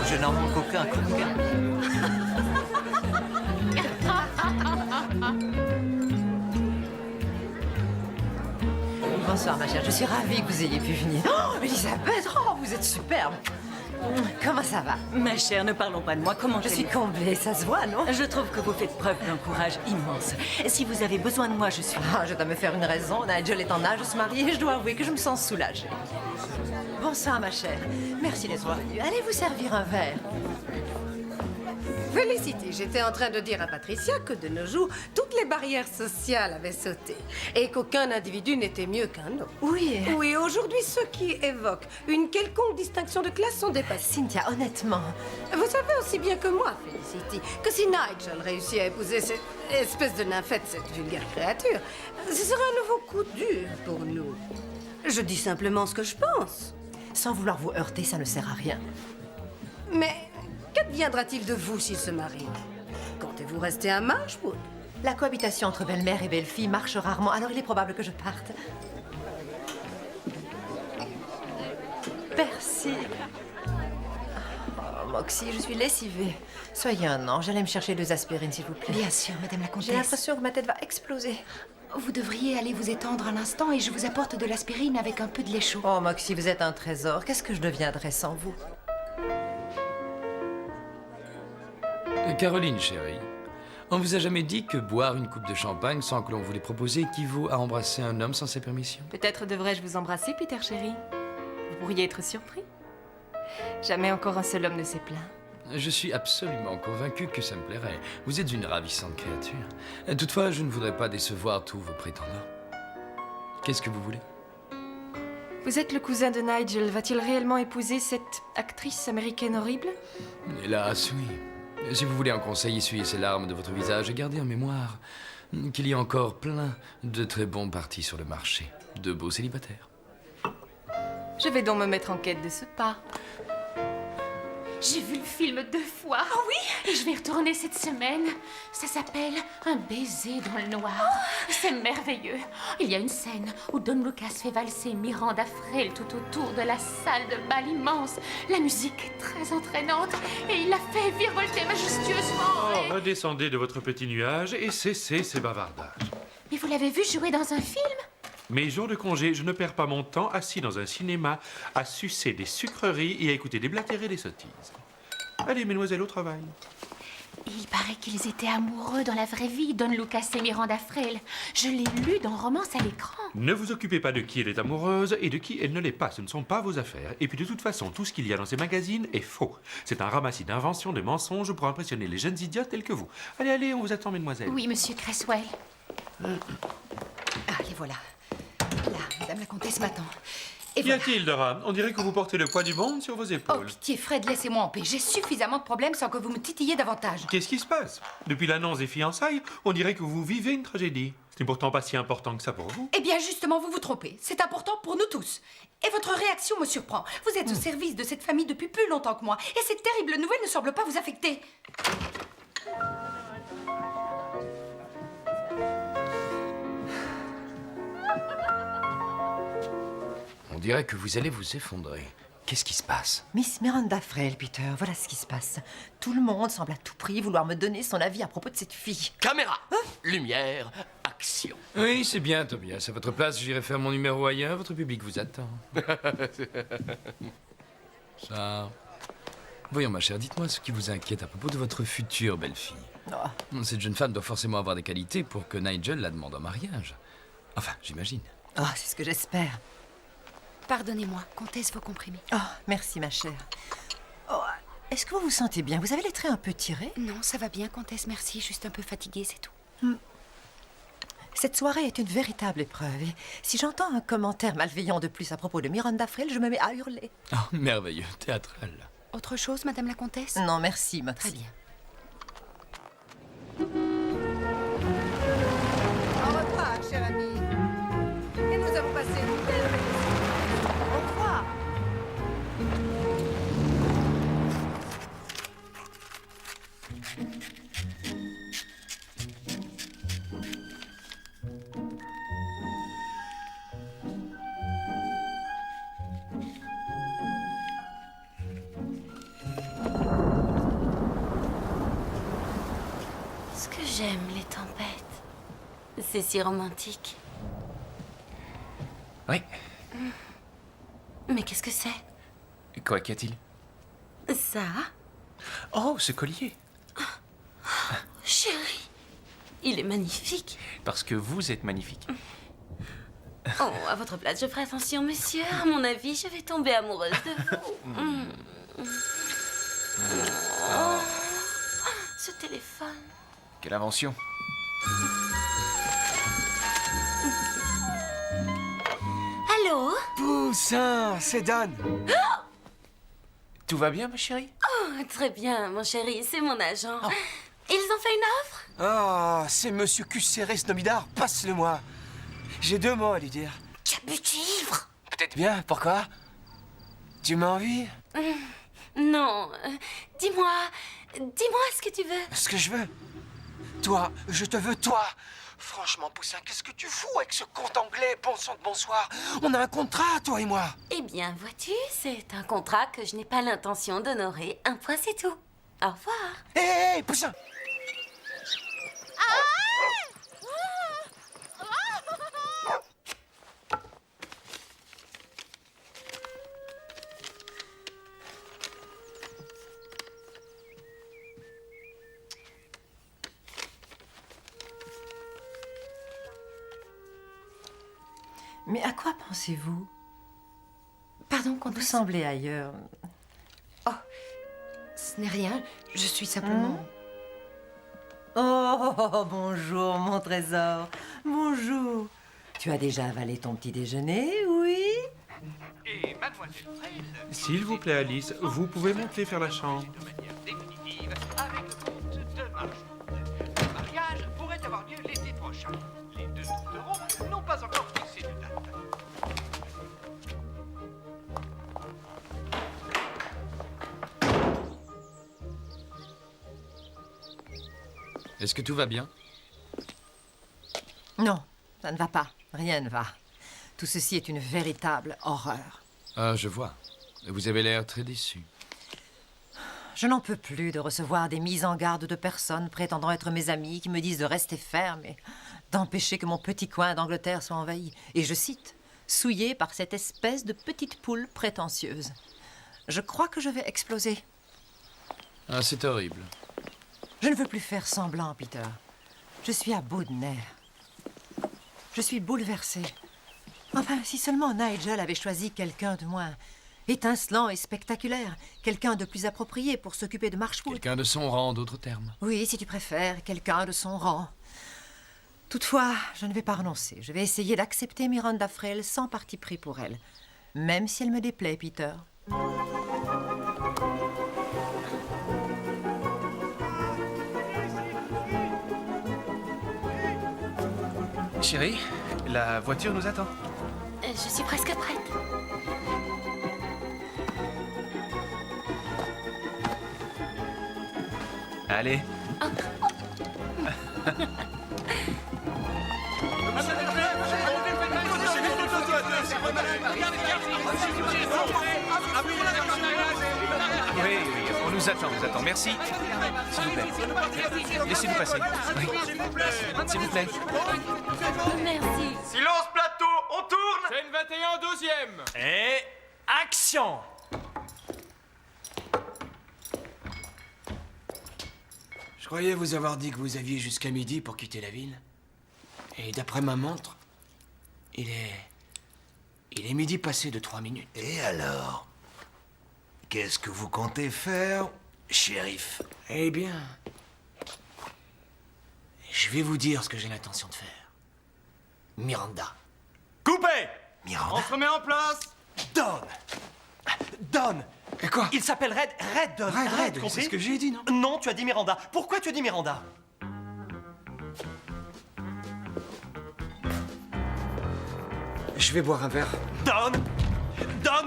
je n'en manque aucun. Bonsoir, ma chère. Je suis ravie que vous ayez pu venir. Oh, Elisabeth, oh, vous êtes superbe. Comment ça va? Ma chère, ne parlons pas de moi. Comment Je suis comblée, ça se voit, non? Je trouve que vous faites preuve d'un courage immense. Si vous avez besoin de moi, je suis... Ah, je dois me faire une raison. Nigel est en âge de se marier et je dois avouer que je me sens soulagée. Bonsoir, ma chère. Merci d'être venue. Allez vous servir un verre. Félicité, j'étais en train de dire à Patricia que de nos jours, toutes les barrières sociales avaient sauté et qu'aucun individu n'était mieux qu'un autre. Oui. Oui, aujourd'hui, ceux qui évoquent une quelconque distinction de classe sont dépassés. Cynthia, honnêtement... Vous savez aussi bien que moi, Felicity, que si Nigel réussit à épouser cette espèce de nymphette, cette vulgaire créature, ce serait un nouveau coup dur pour nous. Je dis simplement ce que je pense. Sans vouloir vous heurter, ça ne sert à rien. Mais qu'adviendra-t-il de vous s'il se marie? Comptez-vous rester à Marshwood? La cohabitation entre belle-mère et belle-fille marche rarement, alors il est probable que je parte. Merci. Oh, Moxie, je suis lessivée. Soyez un ange, allez me chercher 2 aspirines, s'il vous plaît. Bien sûr, Madame la J'ai Comtesse. l'impression que ma tête va exploser. Vous devriez aller vous étendre un instant et je vous apporte de l'aspirine avec un peu de lait chaud. Oh, Moxie, vous êtes un trésor. Qu'est-ce que je deviendrais sans vous? Caroline, chérie, on vous a jamais dit que boire une coupe de champagne sans que l'on vous l'ait proposé équivaut à embrasser un homme sans sa permission? Peut-être devrais-je vous embrasser, Peter chéri. Vous pourriez être surpris. Jamais encore un seul homme ne s'est plaint. Je suis absolument convaincu que ça me plairait. Vous êtes une ravissante créature. Toutefois, je ne voudrais pas décevoir tous vos prétendants. Qu'est-ce que vous voulez? Vous êtes le cousin de Nigel. Va-t-il réellement épouser cette actrice américaine horrible? Hélas, oui. Si vous voulez un conseil, essuyez ces larmes de votre visage et gardez en mémoire qu'il y a encore plein de très bons partis sur le marché. De beaux célibataires. Je vais donc me mettre en quête de ce pas. J'ai vu le film 2 fois. Ah oui? Et je vais y retourner cette semaine. Ça s'appelle Un baiser dans le noir. C'est merveilleux. Il y a une scène où Don Lucas fait valser Miranda frêle tout autour de la salle de bal immense. La musique est très entraînante et il la fait virevolter majestueusement. Oh, redescendez de votre petit nuage et cessez ces bavardages. Mais vous l'avez vu jouer dans un film? Mes jours de congé, je ne perds pas mon temps assis dans un cinéma à sucer des sucreries et à écouter des blagues et des sottises. Allez, mesdemoiselles, au travail. Il paraît qu'ils étaient amoureux dans la vraie vie, Don Lucas et Miranda Frêle. Je l'ai lu dans Romance à l'écran. Ne vous occupez pas de qui elle est amoureuse et de qui elle ne l'est pas. Ce ne sont pas vos affaires. Et puis de toute façon, tout ce qu'il y a dans ces magazines est faux. C'est un ramassis d'inventions, de mensonges pour impressionner les jeunes idiotes tels que vous. Allez, allez, on vous attend, mesdemoiselles. Oui, monsieur Cresswell. Ah, les voilà. Là, Madame la Comtesse m'attend. Et Qu'y voilà. a-t-il, Dora? On dirait que vous portez le poids du monde sur vos Oh, épaules. pitié, Fred, laissez-moi en paix. J'ai suffisamment de problèmes sans que vous me titillez davantage. Qu'est-ce qui se passe? Depuis l'annonce des fiançailles, on dirait que vous vivez une tragédie. Ce n'est pourtant pas si important que ça pour vous. Eh bien, justement, vous vous trompez. C'est important pour nous tous. Et votre réaction me surprend. Vous êtes au service de cette famille depuis plus longtemps que moi. Et cette terrible nouvelle ne semble pas vous affecter. On dirait que vous allez vous effondrer. Qu'est-ce qui se passe? Miss Miranda Frêle, Peter, voilà ce qui se passe. Tout le monde semble à tout prix vouloir me donner son avis à propos de cette fille. Caméra, lumière, action. Oui, c'est bien, Tobias. À votre place, j'irai faire mon numéro ailleurs. Votre public vous attend. Ça... Voyons, ma chère, dites-moi ce qui vous inquiète à propos de votre future belle-fille. Oh. Cette jeune femme doit forcément avoir des qualités pour que Nigel la demande en mariage. Enfin, j'imagine. Oh, c'est ce que j'espère. Pardonnez-moi, Comtesse, vos comprimés. Oh, merci, ma chère. Oh, est-ce que vous vous sentez bien? Vous avez les traits un peu tirés? Non, ça va bien, Comtesse, merci. Juste un peu fatiguée, c'est tout. Cette soirée est une véritable épreuve. Et si j'entends un commentaire malveillant de plus à propos de Miranda Frêle, je me mets à hurler. Oh, merveilleux, théâtral. Autre chose, Madame la Comtesse? Non, merci, Moxie. Très bien. Au revoir, cher ami. Et nous avons passé une belle répétition. Au revoir. J'aime les tempêtes. C'est si romantique. Oui. Mais qu'est-ce que c'est? Quoi, qu'y a-t-il? Ça? Oh, ce collier. Chérie, il est magnifique. Parce que vous êtes magnifique. Oh, à votre place, je ferai attention, monsieur. À mon avis, je vais tomber amoureuse de vous. Oh, ce téléphone. Quelle invention. Allô? Poussin, c'est Don. Tout va bien, ma chérie? Oh, très bien, mon chéri, c'est mon agent. Ils ont fait une offre? Oh, c'est Monsieur Cucéré Snobidard, passe-le-moi. J'ai 2 mots à lui dire. Tu as bu du ivre? Peut-être bien, pourquoi? Tu m'as envie? Non, dis-moi ce que tu veux. Ce que je veux? Toi, je te veux, toi. Franchement, Poussin, qu'est-ce que tu fous avec ce compte anglais? Bon sang de bonsoir. On a un contrat, toi et moi. Eh bien, vois-tu, c'est un contrat que je n'ai pas l'intention d'honorer. Un point, c'est tout. Au revoir. Hé, Poussin! Mais à quoi pensez-vous? Pardon, Vous semblez ailleurs. ce n'est rien. Je suis simplement... Oh, bonjour, mon trésor. Bonjour. Tu as déjà avalé ton petit déjeuner, oui? Et mademoiselle Fraise, S'il vous plaît, Alice, vous pouvez monter faire la chambre. de manière définitive avec le comte de Marchand. Le mariage pourrait avoir lieu l'été prochain. Les 2 tourterons n'ont pas encore fixé de date. Est-ce que tout va bien? Non, ça ne va pas. Rien ne va. Tout ceci est une véritable horreur. Ah, je vois. Vous avez l'air très déçu. Je n'en peux plus de recevoir des mises en garde de personnes prétendant être mes amis qui me disent de rester ferme et d'empêcher que mon petit coin d'Angleterre soit envahi. Et je cite, souillé par cette espèce de petite poule prétentieuse. Je crois que je vais exploser. Ah, c'est horrible. Je ne veux plus faire semblant, Peter. Je suis à bout de nerfs. Je suis bouleversée. Enfin, si seulement Nigel avait choisi quelqu'un de moins étincelant et spectaculaire, quelqu'un de plus approprié pour s'occuper de Marchwood. Quelqu'un de son rang, en d'autres termes. Oui, si tu préfères, quelqu'un de son rang. Toutefois, je ne vais pas renoncer. Je vais essayer d'accepter Miranda Frale sans parti pris pour elle. Même si elle me déplaît, Peter. Chérie, la voiture nous attend. Je suis presque prête. Allez. Oui, on nous attend, Merci. S'il vous plaît. Laissez-nous passer. Oui. S'il vous plaît. Merci. Silence plateau, on tourne! Scène 21, 12e. Et action! Je croyais vous avoir dit que vous aviez jusqu'à midi pour quitter la ville. Et d'après ma montre, il est midi passé de 3 minutes. Et alors? Qu'est-ce que vous comptez faire, shérif? Eh bien, je vais vous dire ce que j'ai l'intention de faire. Miranda. Coupé. Miranda? On se remet en place. Don! Et quoi? Il s'appelle Red Don. Red, compris? c'est ce que j'ai dit, non? Non, tu as dit Miranda. Pourquoi tu as dit Miranda? Je vais boire un verre. Don,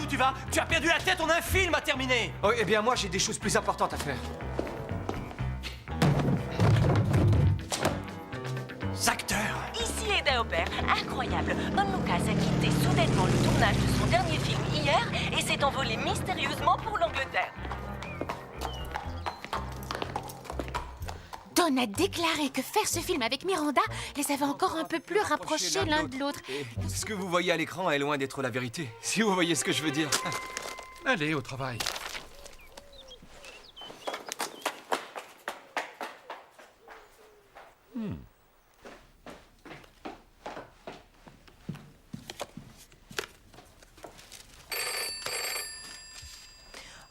où tu vas? Tu as perdu la tête, on a un film à terminer. Oh, eh bien, moi, j'ai des choses plus importantes à faire. Acteurs. Ici Eda Hopper. Incroyable. Don Lucas a quitté soudainement le tournage de son dernier film hier et s'est envolé mystérieusement pour l'Angleterre. Don Don a déclaré que faire ce film avec Miranda les avait encore un peu plus rapprochés l'un de l'autre. Ce que vous voyez à l'écran est loin d'être la vérité, si vous voyez ce que je veux dire. Allez, au travail.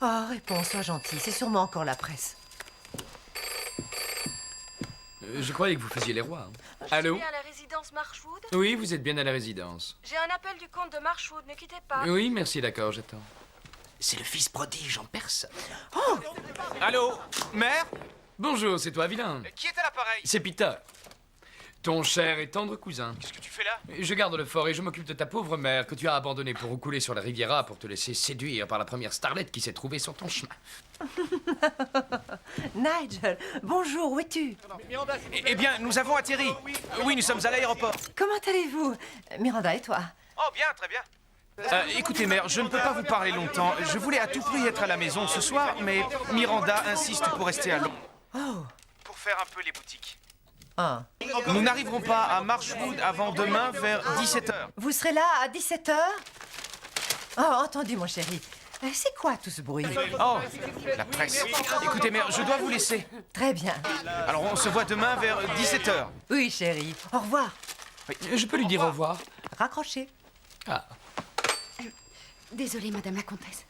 Oh, réponds, sois gentil. C'est sûrement encore la presse. Je croyais que vous faisiez les rois. Hein. Allô? Bien à la résidence Marchwood? Oui, vous êtes bien à la résidence. J'ai un appel du comte de Marchwood, ne quittez pas. Oui, merci, d'accord, j'attends. C'est le fils prodige en personne. Oh! Allô? Mère? Bonjour, c'est toi, vilain. Qui est à l'appareil? C'est Peter. Ton cher et tendre cousin. Qu'est-ce que tu fais là? Je garde le fort et je m'occupe de ta pauvre mère que tu as abandonnée pour roucouler sur la Riviera pour te laisser séduire par la première starlette qui s'est trouvée sur ton chemin. Nigel, bonjour, où es-tu? Eh bien, nous avons atterri. Oui, nous sommes à l'aéroport. Comment allez-vous? Miranda et toi? Oh, bien, très bien. Écoutez, mère, je ne peux pas vous parler longtemps. Je voulais à tout prix être à la maison ce soir, mais Miranda insiste pour rester à Londres. Oh. Pour faire un peu les boutiques. Ah. Nous n'arriverons pas à Marchwood avant demain vers 17h. Vous serez là à 17h? Oh, entendu, mon chéri. C'est quoi tout ce bruit? Oh, la presse. Écoutez, mère, je dois vous laisser. Très bien. Alors, on se voit demain vers 17h. Oui, chéri. Au revoir. Je peux lui dire au revoir? Raccrochez. Ah. Désolée, madame la comtesse.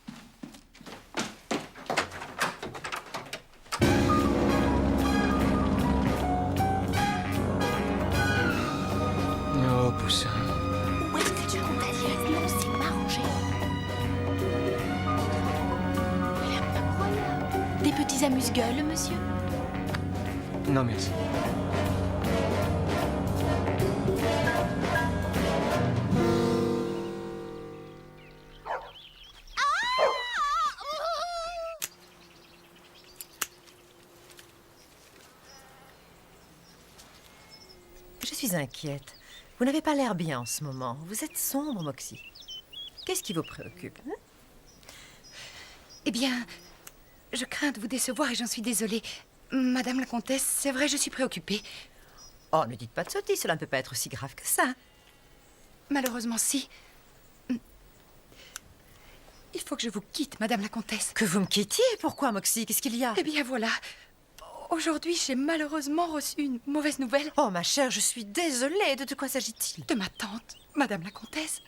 Oh, poussin. Où est-ce que tu comptes aller? Non, c'est m'arranger. Incroyable. Des petits amuse-gueules, monsieur? Non, merci. Je suis inquiète. Vous n'avez pas l'air bien en ce moment. Vous êtes sombre, Moxie. Qu'est-ce qui vous préoccupe? Eh bien, je crains de vous décevoir et j'en suis désolée. Madame la comtesse, c'est vrai, je suis préoccupée. Oh, ne dites pas de sottises, cela ne peut pas être si grave que ça. Malheureusement, si. Il faut que je vous quitte, madame la comtesse. Que vous me quittiez? Pourquoi, Moxie? Qu'est-ce qu'il y a? Eh bien, voilà. Aujourd'hui, j'ai malheureusement reçu une mauvaise nouvelle. Oh, ma chère, je suis désolée. De quoi s'agit-il? De ma tante, madame la comtesse.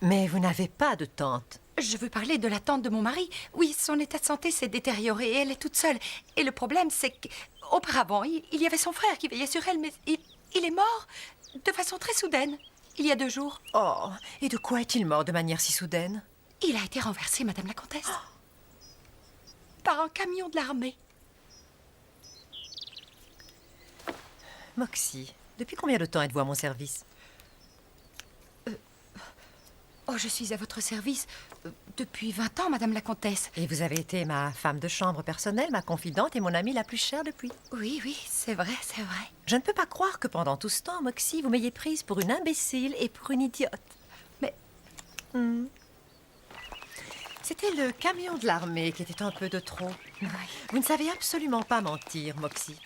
Mais vous n'avez pas de tante. Je veux parler de la tante de mon mari. Oui, son état de santé s'est détérioré et elle est toute seule. Et le problème, c'est qu'auparavant, il y avait son frère qui veillait sur elle, mais il est mort de façon très soudaine, il y a 2 jours. Oh, et de quoi est-il mort de manière si soudaine? Il a été renversé, madame la comtesse. Par un camion de l'armée. Moxie, depuis combien de temps êtes-vous à mon service? Oh, je suis à votre service depuis 20 ans, madame la comtesse. Et vous avez été ma femme de chambre personnelle, ma confidente et mon amie la plus chère depuis. Oui, oui, c'est vrai, c'est vrai. Je ne peux pas croire que pendant tout ce temps, Moxie, vous m'ayez prise pour une imbécile et pour une idiote. Mais... C'était le camion de l'armée qui était un peu de trop. Oui. Vous ne savez absolument pas mentir, Moxie.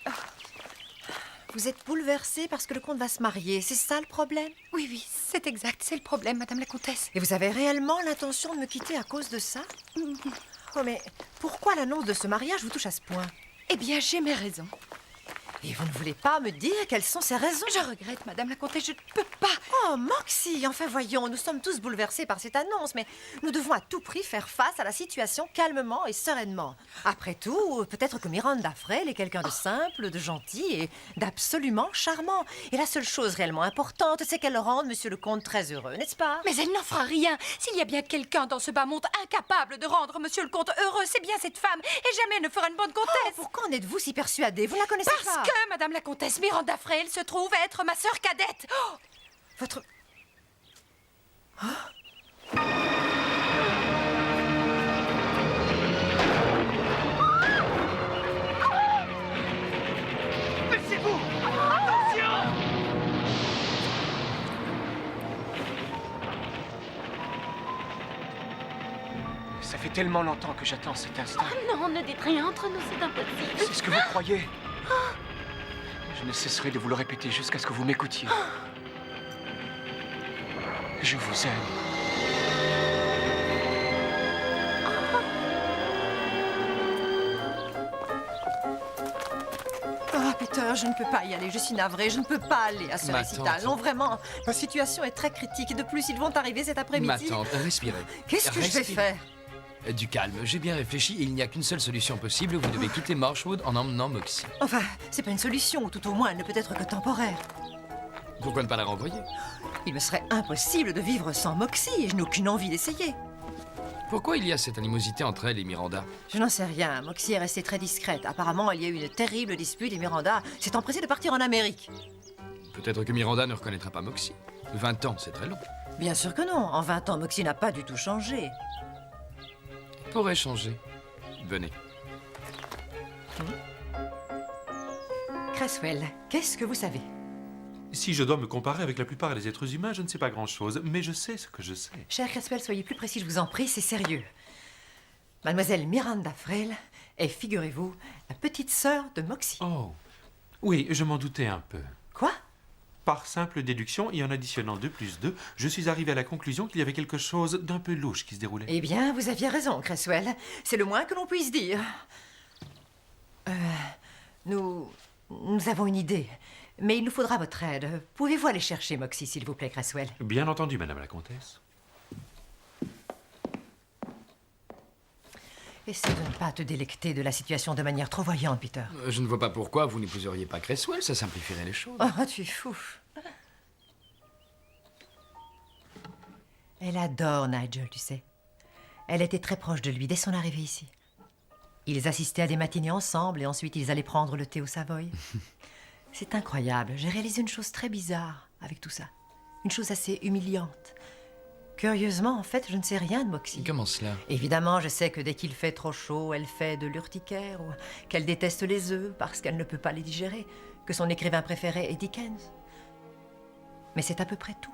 Vous êtes bouleversée parce que le comte va se marier, c'est ça le problème? Oui, oui, c'est exact, c'est le problème, madame la comtesse. Et vous avez réellement l'intention de me quitter à cause de ça? Oh, mais pourquoi l'annonce de ce mariage vous touche à ce point? Eh bien, j'ai mes raisons. Et vous ne voulez pas me dire quelles sont ces raisons? Je regrette, madame la comtesse, je ne peux pas. Oh, Moxie, enfin voyons, nous sommes tous bouleversés par cette annonce, mais nous devons à tout prix faire face à la situation calmement et sereinement. Après tout, peut-être que Miranda Frêle est quelqu'un de simple, de gentil et d'absolument charmant. Et la seule chose réellement importante, c'est qu'elle rende monsieur le comte très heureux, n'est-ce pas? Mais elle n'en fera rien. S'il y a bien quelqu'un dans ce bas monde incapable de rendre monsieur le comte heureux, c'est bien cette femme. Et jamais elle ne fera une bonne comtesse. Oh, pourquoi en êtes-vous si persuadée? Vous ne la connaissez pas? Parce que, madame la comtesse, Miranda Frêle se trouve être ma sœur cadette. Oh, votre... Oh. Mais c'est vous! Attention! Ça fait tellement longtemps que j'attends cet instant. Oh non, ne dites rien entre nous, c'est impossible. C'est ce que vous croyez. Je ne cesserai de vous le répéter jusqu'à ce que vous m'écoutiez. Je vous aime. Ah, Peter, je ne peux pas y aller. Je suis navrée. Je ne peux pas aller à ce Ma récital. tante. Non, vraiment. La situation est très critique. Et de plus, ils vont arriver cet Ma après-midi. tante, respirez. Qu'est-ce que je vais Respirez. faire? Du calme, j'ai bien réfléchi et il n'y a qu'une seule solution possible. Vous devez quitter Marshwood en emmenant Moxie. Enfin, c'est pas une solution, ou tout au moins, elle ne peut être que temporaire. Pourquoi ne pas la renvoyer? Il me serait impossible de vivre sans Moxie et je n'ai aucune envie d'essayer. Pourquoi il y a cette animosité entre elle et Miranda? Je n'en sais rien. Moxie est restée très discrète. Apparemment, il y a eu une terrible dispute et Miranda s'est empressée de partir en Amérique. Peut-être que Miranda ne reconnaîtra pas Moxie. 20 ans, c'est très long. Bien sûr que non. En 20 ans, Moxie n'a pas du tout changé. Pourrait changer. Venez. Cresswell, qu'est-ce que vous savez? Si je dois me comparer avec la plupart des êtres humains, je ne sais pas grand-chose, mais je sais ce que je sais. Cher Cresswell, soyez plus précis, je vous en prie, c'est sérieux. Mademoiselle Miranda Frale est, figurez-vous, la petite sœur de Moxie. Oh, oui, je m'en doutais un peu. Quoi? Par simple déduction et en additionnant 2 plus 2, je suis arrivé à la conclusion qu'il y avait quelque chose d'un peu louche qui se déroulait. Eh bien, vous aviez raison, Cresswell. C'est le moins que l'on puisse dire. Nous avons une idée, mais il nous faudra votre aide. Pouvez-vous aller chercher Moxie, s'il vous plaît, Cresswell? Bien entendu, Madame la Comtesse. Essaie de ne pas te délecter de la situation de manière trop voyante, Peter. Je ne vois pas pourquoi vous n'épouseriez pas Cresswell, ça simplifierait les choses. Oh, tu es fou. Elle adore Nigel, tu sais. Elle était très proche de lui dès son arrivée ici. Ils assistaient à des matinées ensemble et ensuite ils allaient prendre le thé au Savoy. C'est incroyable. J'ai réalisé une chose très bizarre avec tout ça. Une chose assez humiliante. Curieusement, en fait, je ne sais rien de Moxie. Comment cela? Évidemment, je sais que dès qu'il fait trop chaud, elle fait de l'urticaire, ou qu'elle déteste les œufs parce qu'elle ne peut pas les digérer, que son écrivain préféré est Dickens. Mais c'est à peu près tout.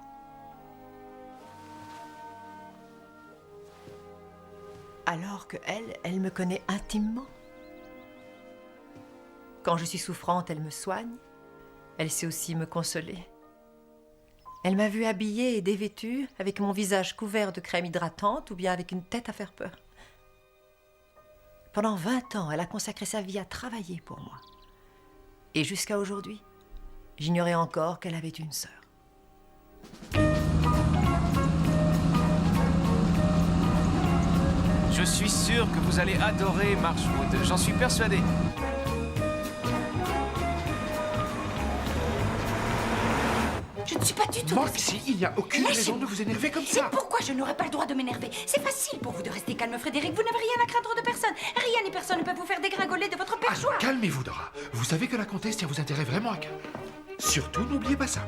Alors que elle me connaît intimement. Quand je suis souffrante, elle me soigne. Elle sait aussi me consoler. Elle m'a vue habillée et dévêtue, avec mon visage couvert de crème hydratante ou bien avec une tête à faire peur. Pendant 20 ans, elle a consacré sa vie à travailler pour moi. Et jusqu'à aujourd'hui, j'ignorais encore qu'elle avait une sœur. Je suis sûr que vous allez adorer Marshwood, j'en suis persuadé. Je ne suis pas du tout... Moxie, il n'y a aucune raison de vous énerver comme ça. Et pourquoi je n'aurais pas le droit de m'énerver? C'est facile pour vous de rester calme, Frédéric. Vous n'avez rien à craindre de personne. Rien ni personne ne peut vous faire dégringoler de votre perchoir. Calmez-vous, Dora. Vous savez que la comtesse tient vos intérêts vraiment à cœur. Surtout, n'oubliez pas ça.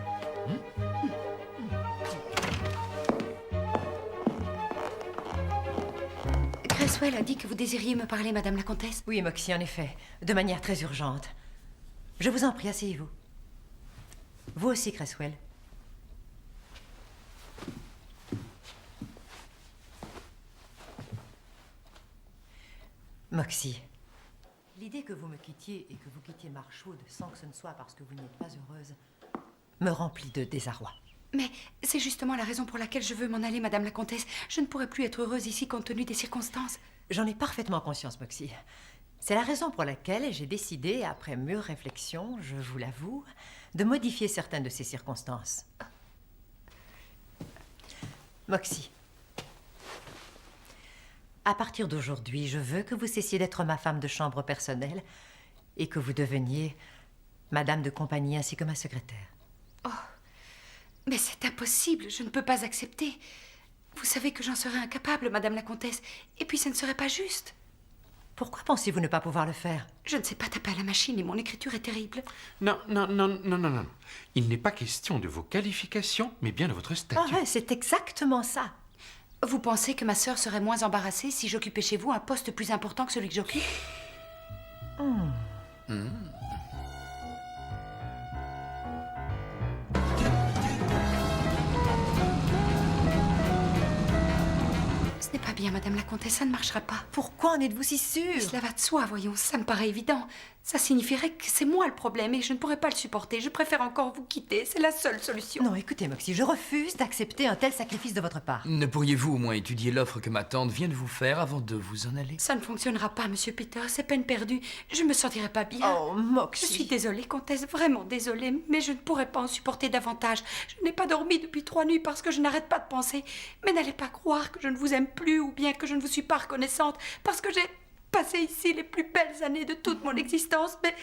Cresswell a dit que vous désiriez me parler, Madame la Comtesse. Oui, Moxie, en effet. De manière très urgente. Je vous en prie, asseyez-vous. Vous aussi, Cresswell. Moxie, l'idée que vous me quittiez et que vous quittiez Marshwood sans que ce ne soit parce que vous n'y êtes pas heureuse me remplit de désarroi. Mais c'est justement la raison pour laquelle je veux m'en aller, Madame la Comtesse. Je ne pourrais plus être heureuse ici compte tenu des circonstances. J'en ai parfaitement conscience, Moxie. C'est la raison pour laquelle j'ai décidé, après mûre réflexion, je vous l'avoue, de modifier certaines de ces circonstances. Moxie, à partir d'aujourd'hui, je veux que vous cessiez d'être ma femme de chambre personnelle et que vous deveniez madame de compagnie ainsi que ma secrétaire. Oh, mais c'est impossible, je ne peux pas accepter. Vous savez que j'en serais incapable, Madame la Comtesse, et puis ce ne serait pas juste. Pourquoi pensez-vous ne pas pouvoir le faire? Je ne sais pas taper à la machine et mon écriture est terrible. Non. Il n'est pas question de vos qualifications, mais bien de votre statut. Ah ouais, c'est exactement ça. Vous pensez que ma sœur serait moins embarrassée si j'occupais chez vous un poste plus important que celui que j'occupe? Ce n'est pas bien, Madame la Comtesse, ça ne marchera pas. Pourquoi en êtes-vous si sûre? Cela va de soi, voyons, ça me paraît évident. Ça signifierait que c'est moi le problème et je ne pourrais pas le supporter. Je préfère encore vous quitter, c'est la seule solution. Non, écoutez, Moxie, je refuse d'accepter un tel sacrifice de votre part. Ne pourriez-vous au moins étudier l'offre que ma tante vient de vous faire avant de vous en aller? Ça ne fonctionnera pas, Monsieur Peter, c'est peine perdue. Je me sentirai pas bien. Oh, Moxie. Je suis désolée, Comtesse, vraiment désolée, mais je ne pourrais pas en supporter davantage. Je n'ai pas dormi depuis 3 nuits parce que je n'arrête pas de penser. Mais n'allez pas croire que je ne vous aime plus ou bien que je ne vous suis pas reconnaissante parce que j'ai passé ici les plus belles années de toute mon existence. Mais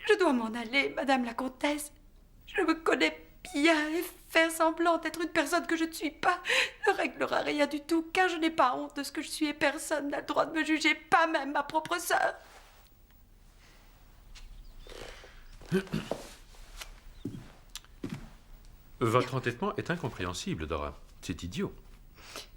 je dois m'en aller, Madame la Comtesse. Je me connais bien et faire semblant d'être une personne que je ne suis pas ne réglera rien du tout, car je n'ai pas honte de ce que je suis et personne n'a le droit de me juger, pas même ma propre sœur. Votre entêtement est incompréhensible, Dora. C'est idiot.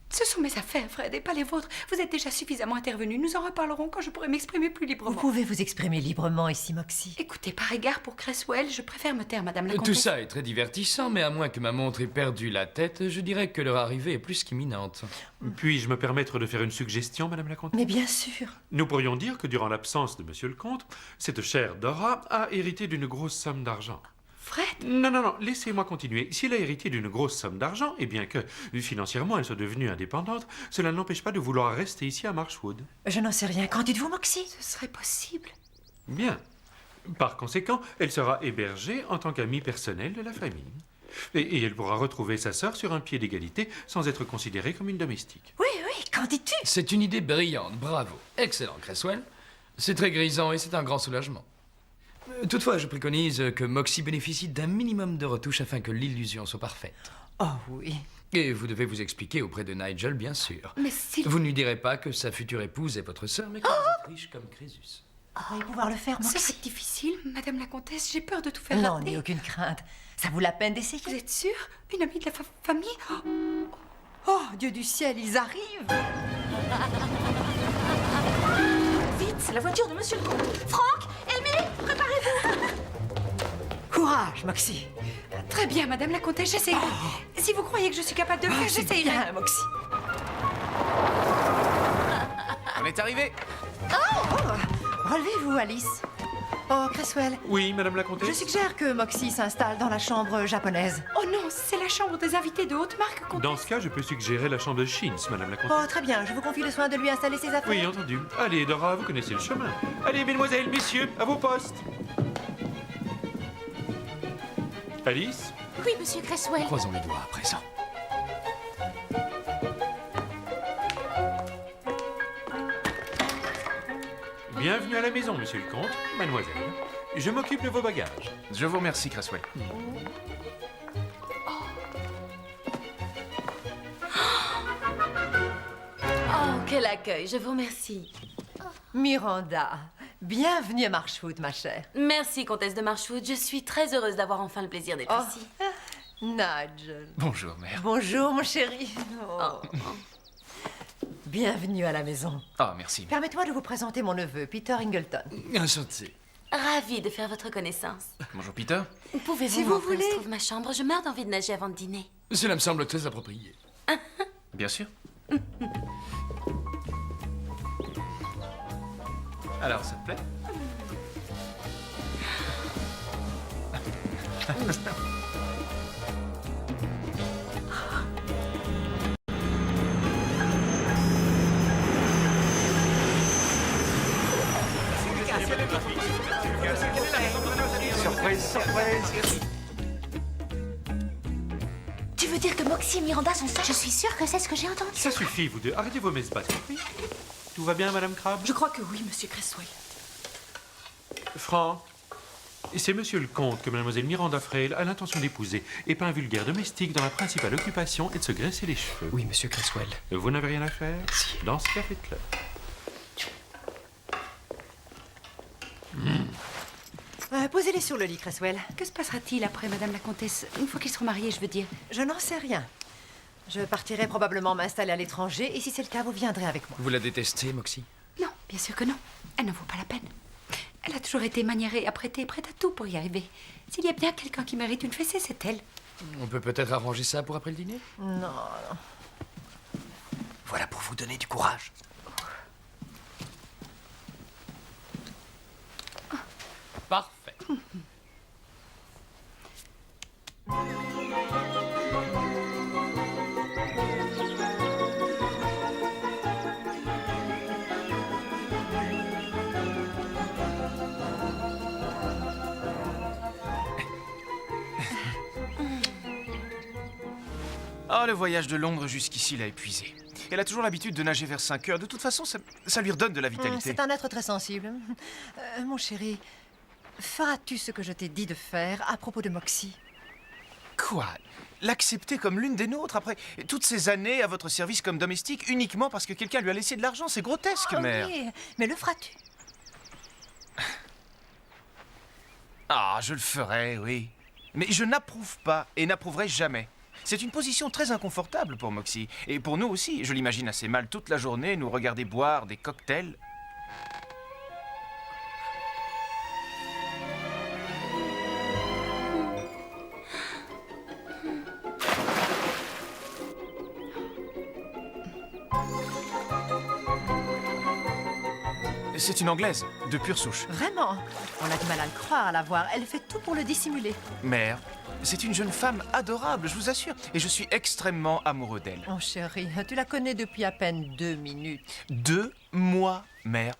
Ce sont mes affaires, Fred, et pas les vôtres. Vous êtes déjà suffisamment intervenu. Nous en reparlerons quand je pourrai m'exprimer plus librement. Vous pouvez vous exprimer librement ici, Moxie. Écoutez, par égard pour Cresswell, je préfère me taire, Madame la Tout Comtesse. ça est très divertissant, mais à moins que ma montre ait perdu la tête, je dirais que leur arrivée est plus qu'imminente. Puis-je me permettre de faire une suggestion, Madame la Comtesse? Mais bien sûr. Nous pourrions dire que durant l'absence de Monsieur le Comte, cette chère Dora a hérité d'une grosse somme d'argent. Fred? Non, laissez-moi continuer. Si elle a hérité d'une grosse somme d'argent, et bien que financièrement elle soit devenue indépendante, cela ne l'empêche pas de vouloir rester ici à Marchwood. Je n'en sais rien. Qu'en dites-vous, Moxie? Ce serait possible. Bien. Par conséquent, elle sera hébergée en tant qu'amie personnelle de la famille. Et elle pourra retrouver sa sœur sur un pied d'égalité sans être considérée comme une domestique. Oui, qu'en dis-tu? C'est une idée brillante, bravo. Excellent, Cresswell. C'est très grisant et c'est un grand soulagement. Toutefois, je préconise que Moxie bénéficie d'un minimum de retouches afin que l'illusion soit parfaite. Oh oui. Et vous devez vous expliquer auprès de Nigel, bien sûr. Mais si... Vous ne lui direz pas que sa future épouse est votre sœur, mais que vous êtes riche comme Crésus. Vous pouvoir le faire, Moxie? Ce serait difficile, Madame la Comtesse. J'ai peur de tout faire Non, rater. n'ayez aucune crainte. Ça vaut la peine d'essayer. Vous êtes sûre? Une amie de la famille? Oh, Dieu du ciel, ils arrivent! Vite, c'est la voiture de Monsieur le Comte. Franck, Émilie, préparez-vous. Courage, Moxie. Très bien, Madame la Comtesse, j'essaierai. Si vous croyez que je suis capable de le faire, j'essaierai. Bien, Moxie. On est arrivé. Relevez-vous, Alice. Oh, Cresswell. Oui, Madame la Comtesse? Je suggère que Moxie s'installe dans la chambre japonaise. Oh non, c'est la chambre des invités de haute marque, Comtesse. Dans ce cas, je peux suggérer la chambre de Sheens, Madame la Comtesse. Oh, très bien. Je vous confie le soin de lui installer ses affaires. Oui, entendu. Allez, Dora, vous connaissez le chemin. Allez, mesdemoiselles, messieurs, à vos postes. Alice? Oui, Monsieur Cresswell. Croisons les doigts à présent. Bienvenue à la maison, Monsieur le Comte. Mademoiselle, je m'occupe de vos bagages. Je vous remercie, Cresswell. Oh, quel accueil, je vous remercie. Miranda, bienvenue à Marchwood, ma chère. Merci, Comtesse de Marchwood. Je suis très heureuse d'avoir enfin le plaisir d'être ici. Nigel. Bonjour, mère. Bonjour, mon chéri. Oh. Bienvenue à la maison. Ah, merci. Permettez-moi de vous présenter mon neveu, Peter Ingleton. Enchanté. Ravie de faire votre connaissance. Bonjour, Peter. Pouvez-vous Si vous montrer où voulez. se trouve ma chambre? Je meurs d'envie de nager avant de dîner. Cela me semble très approprié. Bien sûr. Alors, ça te plaît? Surprise, surprise. Tu veux dire que Moxie et Miranda sont sœurs? Je suis sûre que c'est ce que j'ai entendu. Ça suffit, vous deux. Arrêtez vos messes-basses. Oui. Tout va bien, Madame Crabbe? Je crois que oui, Monsieur Cresswell. Franck, c'est Monsieur le Comte que Mademoiselle Miranda Frail a l'intention d'épouser, et pas un vulgaire domestique dont la principale occupation est de se graisser les cheveux. Oui, Monsieur Cresswell. Vous n'avez rien à faire? Dans ce cas, faites-le. Posez-les sur le lit, Cresswell. Que se passera-t-il après, Madame la Comtesse? Une fois qu'ils seront mariés, je veux dire. Je n'en sais rien. Je partirai probablement m'installer à l'étranger, et si c'est le cas, vous viendrez avec moi. Vous la détestez, Moxie? Non, bien sûr que non. Elle n'en vaut pas la peine. Elle a toujours été maniérée, apprêtée, prête à tout pour y arriver. S'il y a bien quelqu'un qui mérite une fessée, c'est elle. On peut peut-être arranger ça pour après le dîner? Non. Voilà pour vous donner du courage. Parfait. Oh, le voyage de Londres jusqu'ici l'a épuisée. Elle a toujours l'habitude de nager vers 5 heures. De toute façon, ça lui redonne de la vitalité. C'est un être très sensible. Mon chéri, feras-tu ce que je t'ai dit de faire à propos de Moxie? Quoi? L'accepter comme l'une des nôtres après toutes ces années à votre service comme domestique uniquement parce que quelqu'un lui a laissé de l'argent? C'est grotesque, mère. Oui, mais le feras-tu? Ah, je le ferai, oui. Mais je n'approuve pas et n'approuverai jamais. C'est une position très inconfortable pour Moxie. Et pour nous aussi. Je l'imagine assez mal toute la journée nous regarder boire des cocktails. C'est une Anglaise, de pure souche. Vraiment? On a du mal à le croire, à la voir. Elle fait tout pour le dissimuler. Mère, c'est une jeune femme adorable, je vous assure. Et je suis extrêmement amoureux d'elle. Oh chéri, tu la connais depuis à peine 2 minutes. 2 mois, mère.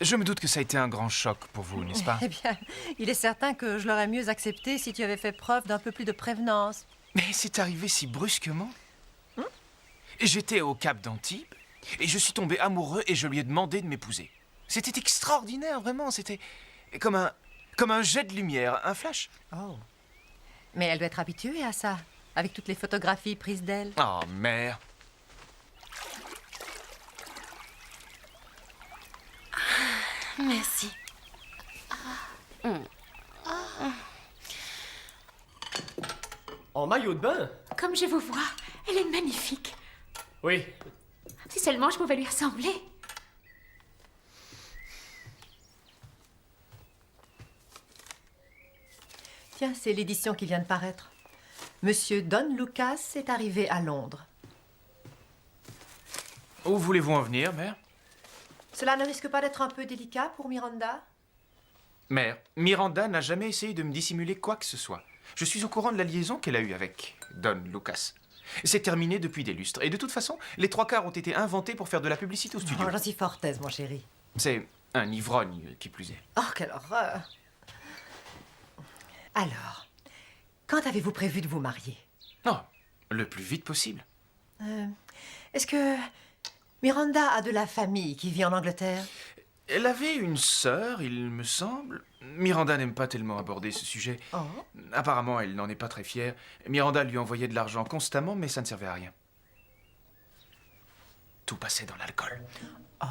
Je me doute que ça a été un grand choc pour vous, n'est-ce pas? Eh bien, il est certain que je l'aurais mieux accepté si tu avais fait preuve d'un peu plus de prévenance. Mais c'est arrivé si brusquement. J'étais au Cap d'Antibes et je suis tombé amoureux et je lui ai demandé de m'épouser. C'était extraordinaire, vraiment. C'était comme un jet de lumière, un flash. Oh. Mais elle doit être habituée à ça, avec toutes les photographies prises d'elle. Oh, mère. Merci. En maillot de bain? Comme je vous vois, elle est magnifique. Oui. Si seulement je pouvais lui ressembler. Tiens, c'est l'édition qui vient de paraître. Monsieur Don Lucas est arrivé à Londres. Où voulez-vous en venir, mère? Cela ne risque pas d'être un peu délicat pour Miranda? Mère, Miranda n'a jamais essayé de me dissimuler quoi que ce soit. Je suis au courant de la liaison qu'elle a eue avec Don Lucas. C'est terminé depuis des lustres. Et de toute façon, les 3/4 ont été inventés pour faire de la publicité au studio. Oh, j'en suis fort aise, mon chéri. C'est un ivrogne, qui plus est. Oh, quelle horreur! Alors, quand avez-vous prévu de vous marier? Non, le plus vite possible. Est-ce que Miranda a de la famille qui vit en Angleterre? Elle avait une sœur, il me semble. Miranda n'aime pas tellement aborder ce sujet. Oh. Apparemment, elle n'en est pas très fière. Miranda lui envoyait de l'argent constamment, mais ça ne servait à rien. Tout passait dans l'alcool. Oh.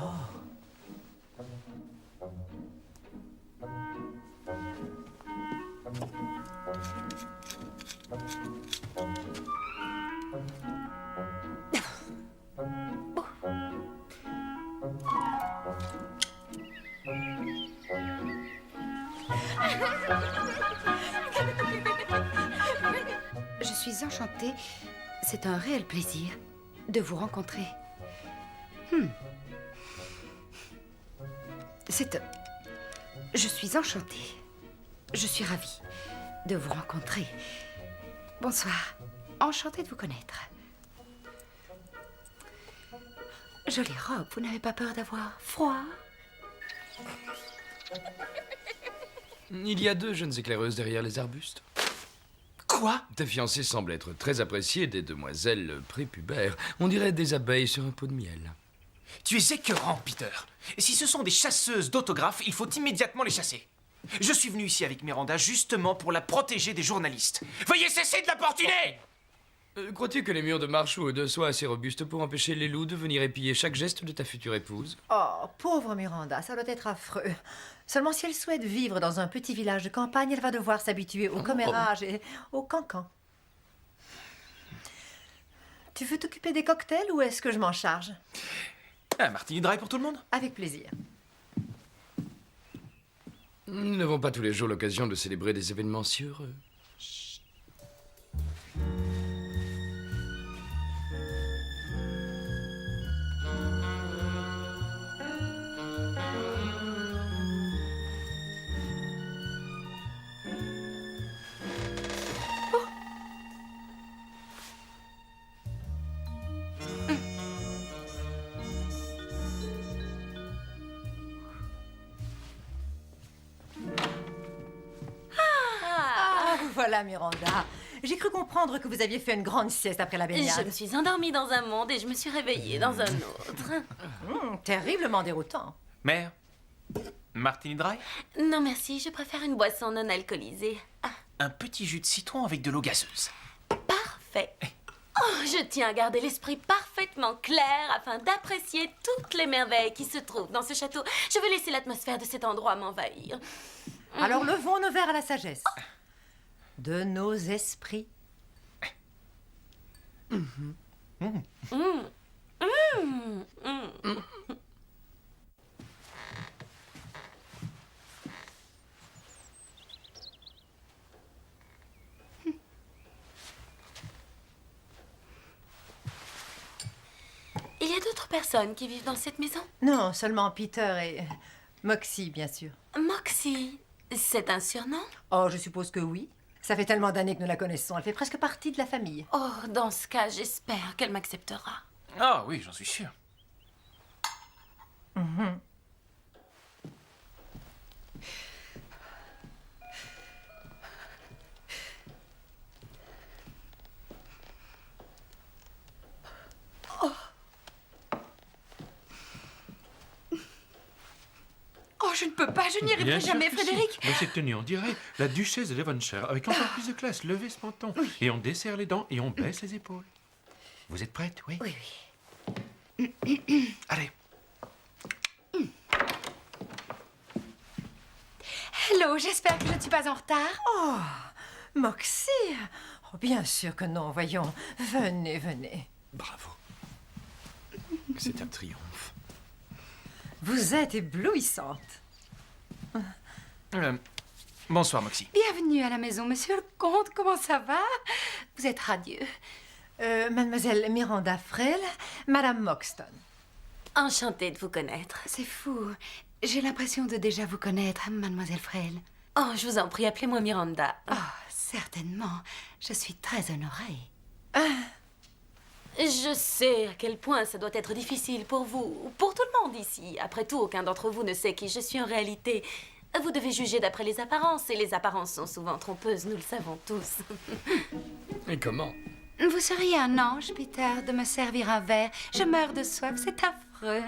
Je suis enchantée. C'est un réel plaisir de vous rencontrer. Je suis enchantée. Je suis ravie de vous rencontrer. Bonsoir. Enchantée de vous connaître. Jolie robe, vous n'avez pas peur d'avoir froid? Il y a 2 jeunes éclaireuses derrière les arbustes. Quoi? Ta fiancée semble être très appréciée des demoiselles prépubères. On dirait des abeilles sur un pot de miel. Tu es écœurant, Peter. Et si ce sont des chasseuses d'autographes, il faut immédiatement les chasser. Je suis venu ici avec Miranda justement pour la protéger des journalistes. Veuillez cesser de l'importuner! Crois-tu que les murs de Marshwood soient assez robustes pour empêcher les loups de venir épier chaque geste de ta future épouse? Oh, pauvre Miranda, ça doit être affreux. Seulement si elle souhaite vivre dans un petit village de campagne, elle va devoir s'habituer au commérage et au cancan. Tu veux t'occuper des cocktails ou est-ce que je m'en charge? Un martini dry pour tout le monde? Avec plaisir. Nous n'avons pas tous les jours l'occasion de célébrer des événements si heureux. voilà, Miranda. J'ai cru comprendre que vous aviez fait une grande sieste après la Je baignade. me suis endormie dans un monde et je me suis réveillée dans un autre. Terriblement déroutant. Mère, Martini Dry? Non merci, je préfère une boisson non alcoolisée. Un petit jus de citron avec de l'eau gazeuse. Parfait. Oh, je tiens à garder l'esprit parfaitement clair afin d'apprécier toutes les merveilles qui se trouvent dans ce château. Je veux laisser l'atmosphère de cet endroit m'envahir. Alors levons nos verres à la sagesse. De nos esprits. Il y a d'autres personnes qui vivent dans cette maison? Non, seulement Peter et Moxie, bien sûr. Moxie, c'est un surnom? Oh, je suppose que oui. Ça fait tellement d'années que nous la connaissons. Elle fait presque partie de la famille. Oh, dans ce cas, j'espère qu'elle m'acceptera. Ah oui, j'en suis sûr. Oh, je ne peux pas, je n'y arriverai jamais, Frédéric. Mais cette tenue, on dirait la duchesse de Devonshire, avec encore plus de classe. Levez ce menton. Et on desserre les dents et on baisse les épaules. Vous êtes prête, oui? Oui, oui. Allez. Hello, j'espère que je ne suis pas en retard. Oh, Moxie. Oh, bien sûr que non, voyons. Venez, venez. Bravo. C'est un triomphe. Vous êtes éblouissante. Bonsoir, Moxie. Bienvenue à la maison, monsieur le comte. Comment ça va? Vous êtes radieux. Mademoiselle Miranda Frêle, Madame Moxton. Enchantée de vous connaître. C'est fou. J'ai l'impression de déjà vous connaître, mademoiselle Frêle. Oh, je vous en prie, appelez-moi Miranda. Oh, certainement. Je suis très honorée. Je sais à quel point ça doit être difficile pour vous, pour tout le monde ici. Après tout, aucun d'entre vous ne sait qui je suis en réalité. Vous devez juger d'après les apparences, et les apparences sont souvent trompeuses, nous le savons tous. Et comment? Vous seriez un ange, Peter, de me servir un verre. Je meurs de soif, c'est affreux.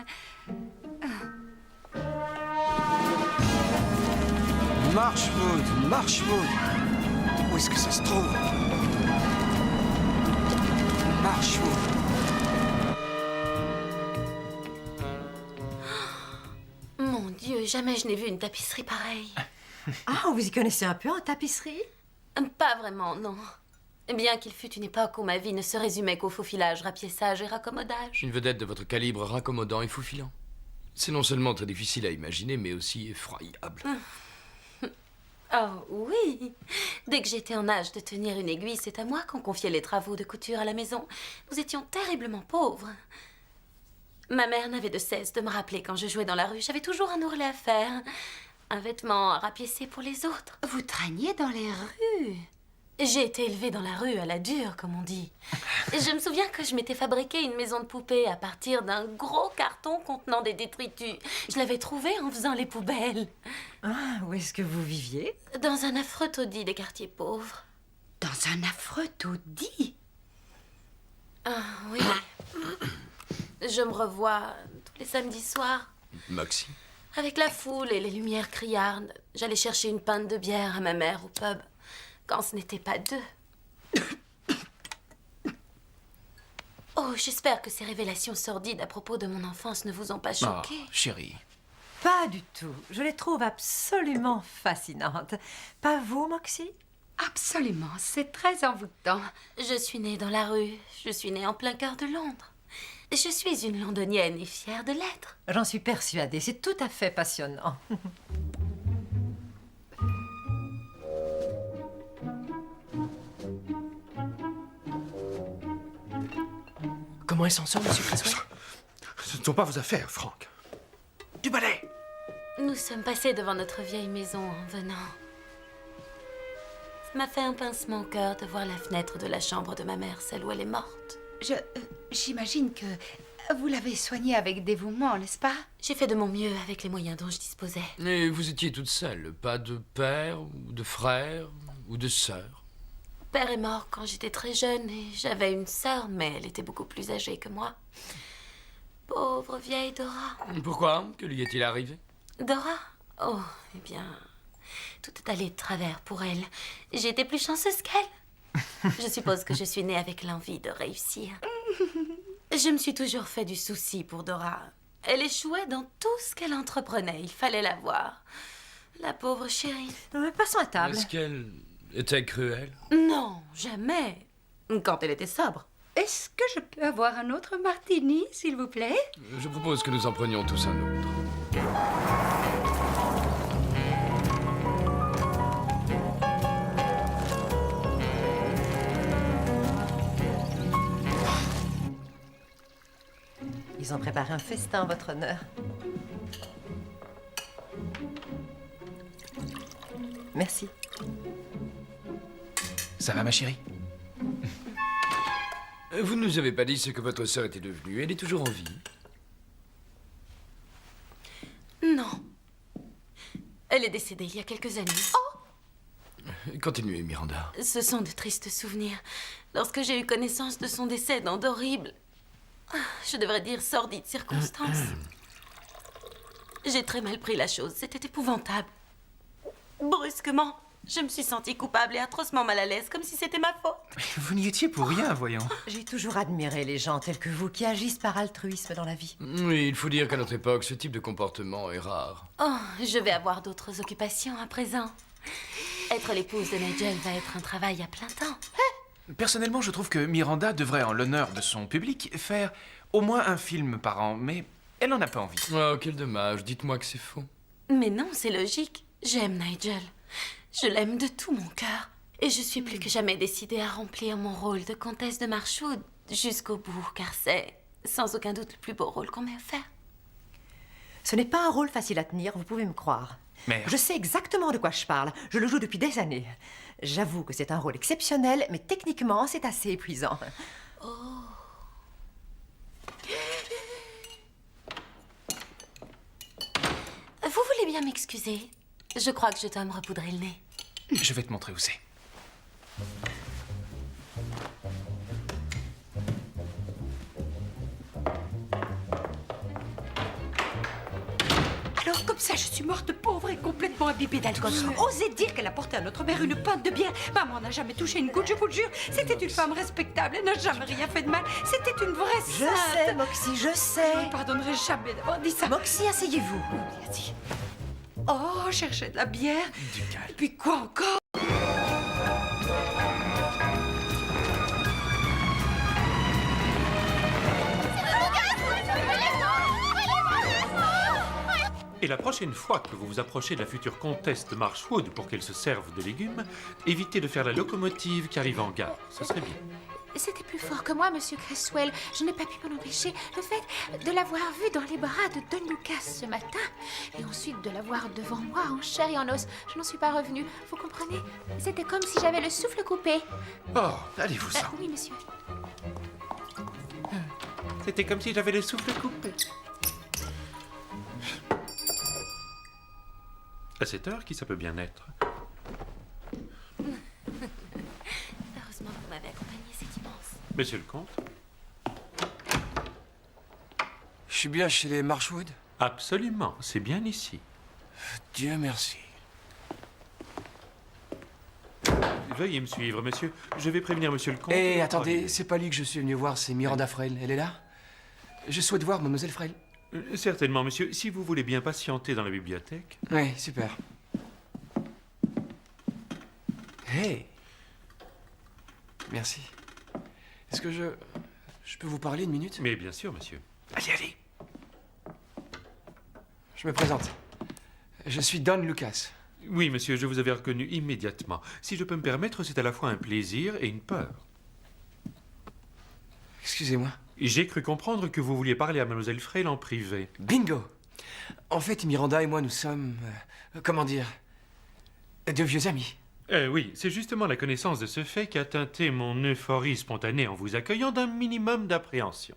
Marchwood, Marchwood. Où est-ce que ça se trouve? Marchwood. Mon Dieu, jamais je n'ai vu une tapisserie pareille. Ah, vous y connaissez un peu en tapisserie? Pas vraiment, non. Bien qu'il fût une époque où ma vie ne se résumait qu'au faufilage, rapiessage et raccommodage. Une vedette de votre calibre raccommodant et foufilant. C'est non seulement très difficile à imaginer, mais aussi effroyable. Oh oui. Dès que j'étais en âge de tenir une aiguille, c'est à moi qu'on confiait les travaux de couture à la maison. Nous étions terriblement pauvres. Ma mère n'avait de cesse de me rappeler quand je jouais dans la rue. J'avais toujours un ourlet à faire, un vêtement à rapiécer pour les autres. Vous traîniez dans les rues? J'ai été élevée dans la rue à la dure, comme on dit. Je me souviens que je m'étais fabriqué une maison de poupée à partir d'un gros carton contenant des détritus. Je l'avais trouvé en faisant les poubelles. Ah, où est-ce que vous viviez? Dans un affreux taudis des quartiers pauvres. Dans un affreux taudis? Ah oui. Je me revois tous les samedis soirs. Moxie. Avec la foule et les lumières criardes, j'allais chercher une pinte de bière à ma mère au pub. Quand ce n'était pas deux. Oh, j'espère que ces révélations sordides à propos de mon enfance ne vous ont pas choqué. Oh, chérie. Pas du tout. Je les trouve absolument fascinantes. Pas vous, Moxie? Absolument, c'est très envoûtant. Je suis née dans la rue. Je suis née en plein cœur de Londres. Je suis une londonienne et fière de l'être. J'en suis persuadée. C'est tout à fait passionnant. Comment elle s'en sort, monsieur Creswell? Ce ne sont pas vos affaires, Franck. Du balai! Nous sommes passés devant notre vieille maison en venant. Ça m'a fait un pincement au cœur de voir la fenêtre de la chambre de ma mère, celle où elle est morte. J'imagine que vous l'avez soignée avec dévouement, n'est-ce pas? J'ai fait de mon mieux avec les moyens dont je disposais. Et vous étiez toute seule, pas de père, ou de frère, ou de sœur? Père est mort quand j'étais très jeune et j'avais une sœur, mais elle était beaucoup plus âgée que moi. Pauvre vieille Dora. Pourquoi? Que lui est-il arrivé? Dora? Oh, eh bien, tout est allé de travers pour elle. J'ai été plus chanceuse qu'elle. Je suppose que je suis née avec l'envie de réussir. Je me suis toujours fait du souci pour Dora. Elle échouait dans tout ce qu'elle entreprenait. Il fallait la voir. La pauvre chérie. Passons à table. Est-ce qu'elle était cruelle? Non, jamais. Quand elle était sobre. Est-ce que je peux avoir un autre martini, s'il vous plaît? Je propose que nous en prenions tous un autre. Ils ont préparé un festin en votre honneur. Merci. Ça va, ma chérie? Vous ne nous avez pas dit ce que votre sœur était devenue. Elle est toujours en vie? Non. Elle est décédée il y a quelques années. Oh! Continuez, Miranda. Ce sont de tristes souvenirs. Lorsque j'ai eu connaissance de son décès dans d'horribles... Je devrais dire sordides circonstances. J'ai très mal pris la chose. C'était épouvantable. Brusquement, je me suis sentie coupable et atrocement mal à l'aise, comme si c'était ma faute. Vous n'y étiez pour rien, voyons. J'ai toujours admiré les gens tels que vous qui agissent par altruisme dans la vie. Oui, il faut dire qu'à notre époque, ce type de comportement est rare. Oh, je vais avoir d'autres occupations à présent. Être l'épouse de Nigel va être un travail à plein temps. Personnellement, je trouve que Miranda devrait, en l'honneur de son public, faire au moins un film par an, mais elle n'en a pas envie. Oh, quel dommage. Dites-moi que c'est faux. Mais non, c'est logique. J'aime Nigel. Je l'aime de tout mon cœur. Et je suis plus que jamais décidée à remplir mon rôle de comtesse de Marchwood jusqu'au bout, car c'est sans aucun doute le plus beau rôle qu'on m'ait offert. Ce n'est pas un rôle facile à tenir, vous pouvez me croire. Mais... Je sais exactement de quoi je parle. Je le joue depuis des années. J'avoue que c'est un rôle exceptionnel, mais techniquement, c'est assez épuisant. Oh. Vous voulez bien m'excuser? Je crois que je dois me repoudrer le nez. Je vais te montrer où c'est. Alors, comme ça, je suis morte pauvre et complètement imbibée d'alcool. Osez dire qu'elle a porté à notre mère une pinte de bière. Maman n'a jamais touché une goutte, je vous le jure. C'était une femme respectable. Elle n'a jamais rien fait de mal. C'était une vraie sainte. Je sais, Moxie, je sais. Je ne pardonnerai jamais d'avoir dit ça. Moxie, asseyez-vous. Merci. Oh, chercher de la bière. Du calme. Et puis quoi encore? Et la prochaine fois que vous vous approchez de la future comtesse de Marchwood pour qu'elle se serve de légumes, évitez de faire la locomotive qui arrive en gare. Ce serait bien. C'était plus fort que moi, Monsieur Cresswell. Je n'ai pas pu m'en empêcher. Le fait de l'avoir vu dans les bras de Don Lucas ce matin, et ensuite de l'avoir devant moi en chair et en os, je n'en suis pas revenue. Vous comprenez? C'était comme si j'avais le souffle coupé. Oh, allez-vous-en. Oui, monsieur. C'était comme si j'avais le souffle coupé. À cette heure, qui ça peut bien être? Heureusement que vous m'avez accompagné, c'est immense. Monsieur le comte? Je suis bien chez les Marchwood? Absolument, c'est bien ici. Dieu merci. Veuillez me suivre, monsieur. Je vais prévenir monsieur le comte. Eh, attendez, c'est pas lui que je suis venu voir, c'est Miranda Frel. Elle est là? Je souhaite voir mademoiselle Frel. Certainement, monsieur. Si vous voulez bien patienter dans la bibliothèque. Oui, super. Hey! Merci. Est-ce que je peux vous parler une minute? Mais bien sûr, monsieur. Allez, allez! Je me présente. Je suis Don Lucas. Oui, monsieur, je vous avais reconnu immédiatement. Si je peux me permettre, c'est à la fois un plaisir et une peur. Excusez-moi. J'ai cru comprendre que vous vouliez parler à mademoiselle Frel en privé. Bingo! En fait, Miranda et moi, nous sommes... comment dire? De vieux amis. Oui, c'est justement la connaissance de ce fait qui a teinté mon euphorie spontanée en vous accueillant d'un minimum d'appréhension.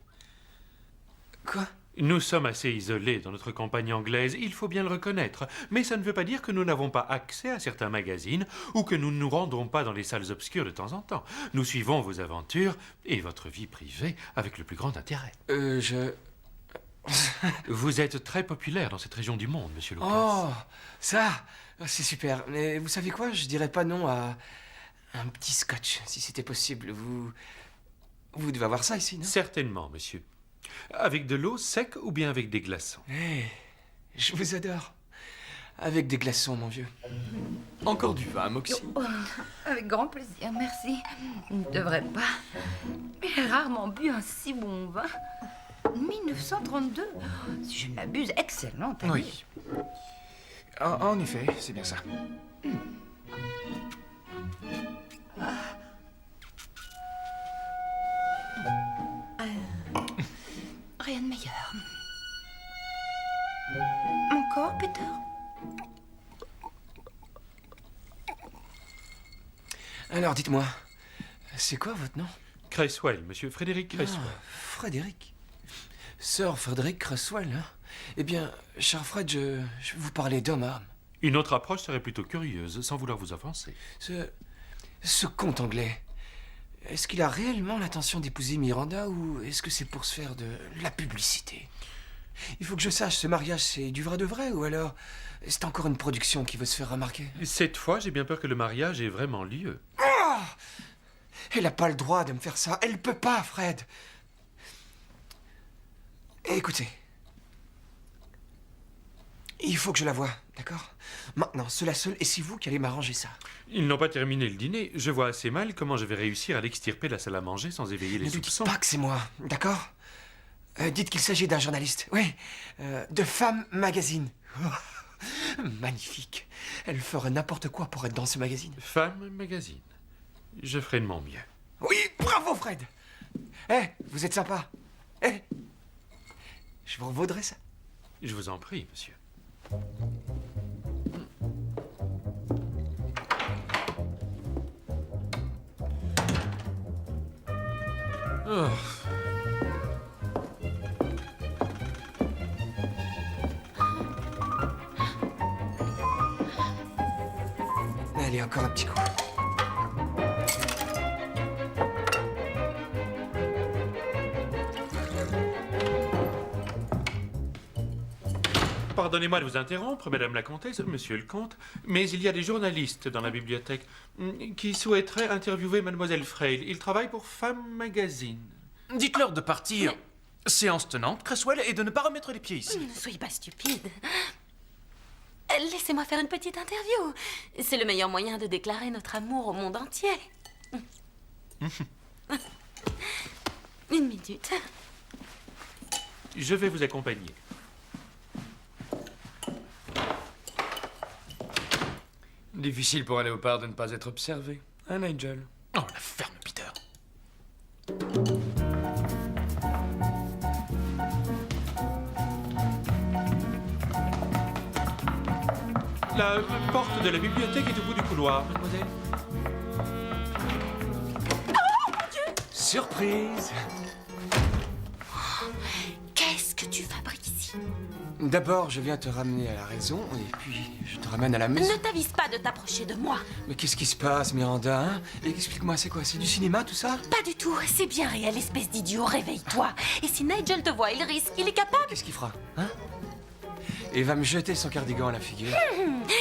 Quoi? Nous sommes assez isolés dans notre campagne anglaise, il faut bien le reconnaître. Mais ça ne veut pas dire que nous n'avons pas accès à certains magazines ou que nous ne nous rendons pas dans les salles obscures de temps en temps. Nous suivons vos aventures et votre vie privée avec le plus grand intérêt. Vous êtes très populaire dans cette région du monde, monsieur Lucas. Oh, ça, c'est super. Mais vous savez quoi? Je dirais pas non à un petit scotch, si c'était possible. Vous devez avoir ça ici, non? Certainement, monsieur. Avec de l'eau sec ou bien avec des glaçons? Je vous adore. Avec des glaçons, mon vieux. Encore du vin, Moxie? Oh, avec grand plaisir, merci. Je ne devrais pas. Mais j'ai rarement bu un si bon vin. 1932, si je ne m'abuse, excellente année. Oui. En effet, c'est bien ça. Rien de meilleur. Encore, Peter? Alors, dites-moi, c'est quoi votre nom? Cresswell, monsieur Frédéric Cresswell. Frédéric. Sir Frédéric Cresswell, hein? Eh bien, cher Fred, je vais vous parler d'homme à homme. Une autre approche serait plutôt curieuse, sans vouloir vous offenser. Ce comte anglais, est-ce qu'il a réellement l'intention d'épouser Miranda ou est-ce que c'est pour se faire de la publicité? Il faut que je sache, ce mariage, c'est du vrai de vrai ou alors c'est encore une production qui veut se faire remarquer? Cette fois, j'ai bien peur que le mariage ait vraiment lieu. Oh! Elle n'a pas le droit de me faire ça. Elle peut pas, Fred. Écoutez. Il faut que je la voie, d'accord? Maintenant, cela seul, et c'est vous qui allez m'arranger ça. Ils n'ont pas terminé le dîner. Je vois assez mal comment je vais réussir à l'extirper de la salle à manger sans éveiller les soupçons. Ne dites pas que c'est moi, d'accord? Dites qu'il s'agit d'un journaliste, oui, de Femme Magazine. Oh, magnifique. Elle ferait n'importe quoi pour être dans ce magazine. Femme Magazine. Je ferai de mon mieux. Oui, bravo, Fred. Vous êtes sympa. Je vous revaudrai ça. Je vous en prie, monsieur. Oh. Allez, encore un petit coup. Pardonnez-moi de vous interrompre, Madame la Comtesse, Monsieur le Comte, mais il y a des journalistes dans la bibliothèque qui souhaiteraient interviewer Mademoiselle Frail. Ils travaillent pour Femme Magazine. Dites-leur de partir. Séance tenante, Cresswell, et de ne pas remettre les pieds ici. Ne soyez pas stupide. Laissez-moi faire une petite interview. C'est le meilleur moyen de déclarer notre amour au monde entier. Une minute. Je vais vous accompagner. Difficile pour un léopard de ne pas être observé. Hein, Nigel? Oh, la ferme, Peter. La porte de la bibliothèque est au bout du couloir, mademoiselle. Oh, mon Dieu! Surprise! Qu'est-ce que tu fabriques ici? D'abord, je viens te ramener à la raison, et puis je te ramène à la maison. Ne t'avise pas de t'approcher de moi. Mais qu'est-ce qui se passe, Miranda, hein? Et explique-moi, c'est quoi? C'est du cinéma, tout ça? Pas du tout, c'est bien réel, espèce d'idiot, réveille-toi. Et si Nigel te voit, il risque, il est capable. Qu'est-ce qu'il fera, hein? Et va me jeter son cardigan à la figure.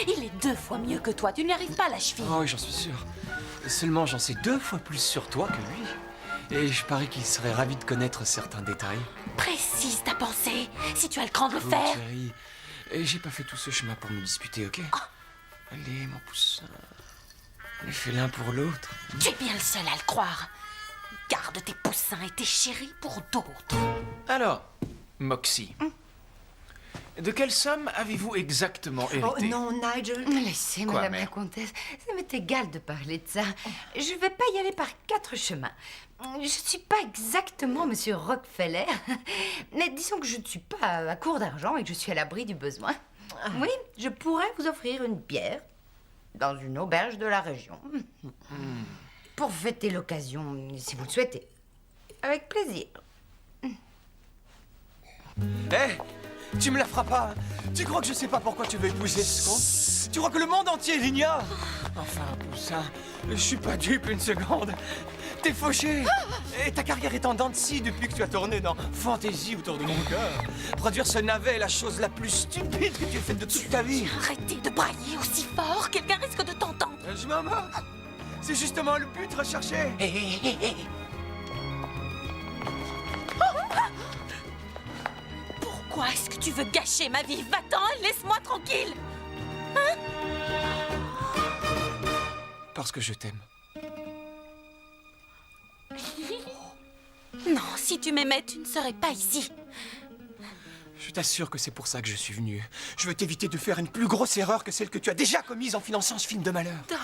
Il est 2 fois mieux que toi, tu n'y arrives pas à la cheville. Oh oui, j'en suis sûr. Seulement, j'en sais 2 fois plus sur toi que lui. Et je parie qu'il serait ravi de connaître certains détails. Précise ta pensée, si tu as le cran de le Oh, faire. chérie, et j'ai pas fait tout ce chemin pour me disputer, ok? Allez, mon poussin. On est fait l'un pour l'autre. Tu es bien le seul à le croire. Garde tes poussins et tes chéris pour d'autres. Alors, Moxie, de quelle somme avez-vous exactement hérité? Oh non, Nigel. Laissez, Quoi, Madame mère? la Comtesse. Ça m'est égal de parler de ça. Je vais pas y aller par 4 chemins. Je suis pas exactement Monsieur Rockefeller, mais disons que je ne suis pas à court d'argent et que je suis à l'abri du besoin. Oui, je pourrais vous offrir une bière dans une auberge de la région. Pour fêter l'occasion, si vous le souhaitez. Avec plaisir. Hé, tu me la feras pas. Tu crois que je sais pas pourquoi tu veux épouser ce con? Tu crois que le monde entier l'ignore? Enfin, Poussin, je suis pas dupe une seconde. T'es fauché. Et ta carrière est en dents de scie depuis que tu as tourné dans Fantaisie autour de mon cœur. Produire ce navet est la chose la plus stupide que tu aies faite de toute ta vie. Arrêtez de brailler aussi fort, quelqu'un risque de t'entendre. Je m'en moque. C'est justement le but recherché. Pourquoi est-ce que tu veux gâcher ma vie? Va-t'en, laisse-moi tranquille. Hein? Parce que je t'aime. Non, si tu m'aimais, tu ne serais pas ici. Je t'assure que c'est pour ça que je suis venu. Je veux t'éviter de faire une plus grosse erreur que celle que tu as déjà commise en finançant ce film de malheur. Don.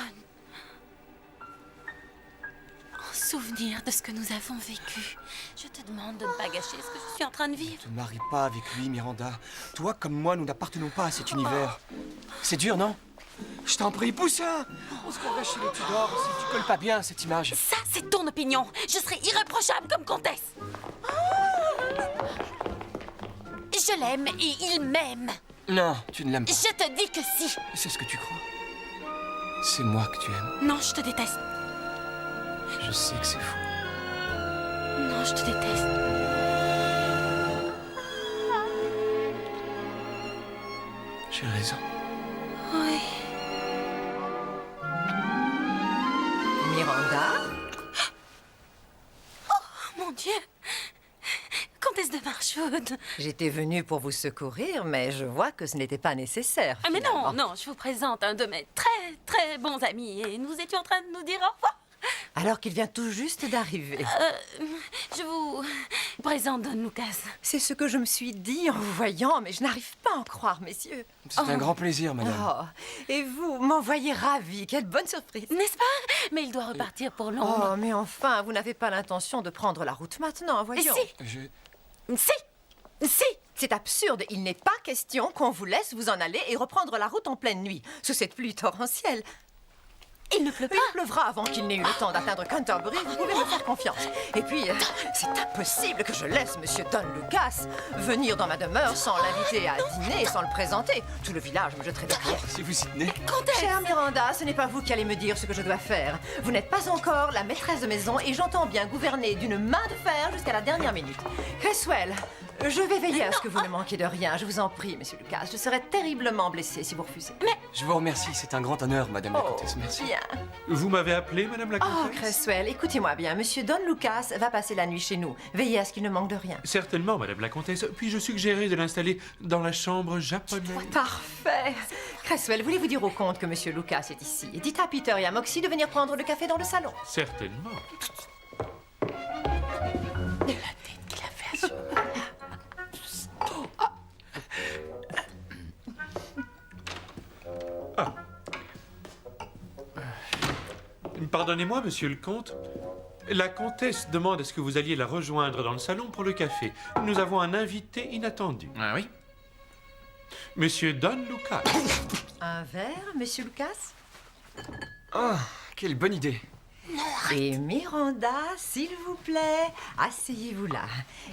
En souvenir de ce que nous avons vécu, je te demande de ne pas gâcher ce que je suis en train de vivre. Ne te marie pas avec lui, Miranda. Toi comme moi, nous n'appartenons pas à cet univers. C'est dur, non? Je t'en prie, Poussin. On se croirait chez les Tudors si tu colles pas bien à cette image. Ça, c'est ton opinion. Je serai irréprochable comme comtesse. Je l'aime et il m'aime. Non, tu ne l'aimes pas. Je te dis que si. C'est ce que tu crois. C'est moi que tu aimes. Non, je te déteste. Je sais que c'est faux. Non, je te déteste. J'ai raison. Oui. Miranda? Oh, mon Dieu. Comtesse de Marchwood. J'étais venue pour vous secourir, mais je vois que ce n'était pas nécessaire. Ah, mais finalement. non, je vous présente un de mes très bons amis et nous étions en train de nous dire au revoir. Alors qu'il vient tout juste d'arriver. Je vous présente Don Lucas. C'est ce que je me suis dit en vous voyant, mais je n'arrive pas à en croire, messieurs. C'est un grand plaisir, madame. Oh, et vous m'envoyez ravie. Quelle bonne surprise. N'est-ce pas? Mais il doit repartir pour Londres. Oh, mais enfin, vous n'avez pas l'intention de prendre la route maintenant, voyons. Si. C'est absurde. Il n'est pas question qu'on vous laisse vous en aller et reprendre la route en pleine nuit, sous cette pluie torrentielle. Il ne pleut pas. Il pleuvra avant qu'il n'ait eu le temps d'atteindre Canterbury. Vous pouvez me faire confiance. Et puis, c'est impossible que je laisse Monsieur Don Lucas venir dans ma demeure sans l'inviter à dîner et sans le présenter. Tout le village me jetterait de pierre. Si vous y tenez. Chère Miranda, ce n'est pas vous qui allez me dire ce que je dois faire. Vous n'êtes pas encore la maîtresse de maison et j'entends bien gouverner d'une main de fer jusqu'à la dernière minute. Cresswell, je vais veiller à ce que vous ne manquiez de rien. Je vous en prie, Monsieur Lucas. Je serais terriblement blessée si vous refusez. Mais... Je vous remercie. C'est un grand honneur, Madame la Comtesse. Merci. Bien. Vous m'avez appelé, Madame la Comtesse? Oh, Cresswell, écoutez-moi bien. Monsieur Don Lucas va passer la nuit chez nous. Veillez à ce qu'il ne manque de rien. Certainement, Madame la Comtesse. Puis-je suggérer de l'installer dans la chambre japonaise? Parfait. Cresswell, voulez-vous dire au comte que Monsieur Lucas est ici? Et dites à Peter et à Moxie de venir prendre le café dans le salon. Certainement. La tête qu'il a fait à ce moment-là. Pardonnez-moi, monsieur le comte. La comtesse demande à ce que vous alliez la rejoindre dans le salon pour le café. Nous avons un invité inattendu. Ah oui? Monsieur Don Lucas. Un verre, Monsieur Lucas? Oh, quelle bonne idée. Et Miranda, s'il vous plaît, asseyez-vous là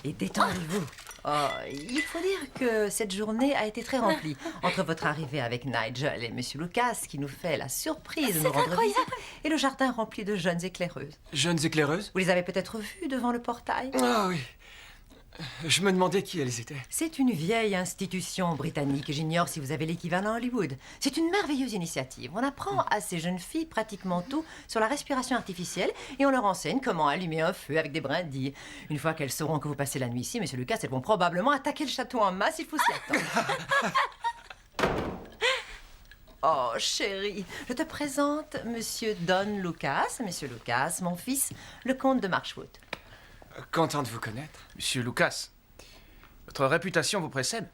et détendez-vous. Oh, il faut dire que cette journée a été très remplie entre votre arrivée avec Nigel et Monsieur Lucas qui nous fait la surprise de nous rendre visite et le jardin rempli de jeunes éclaireuses. Jeunes éclaireuses? Vous les avez peut-être vues devant le portail? Ah oui. Je me demandais qui elles étaient. C'est une vieille institution britannique. J'ignore si vous avez l'équivalent à Hollywood. C'est une merveilleuse initiative. On apprend à ces jeunes filles pratiquement tout sur la respiration artificielle et on leur enseigne comment allumer un feu avec des brindilles. Une fois qu'elles sauront que vous passez la nuit ici, Monsieur Lucas, elles vont probablement attaquer le château en masse, il faut s'y attendre. Oh, chérie, je te présente Monsieur Don Lucas. Monsieur Lucas, mon fils, le comte de Marchwood. Content de vous connaître. Monsieur Lucas, votre réputation vous précède.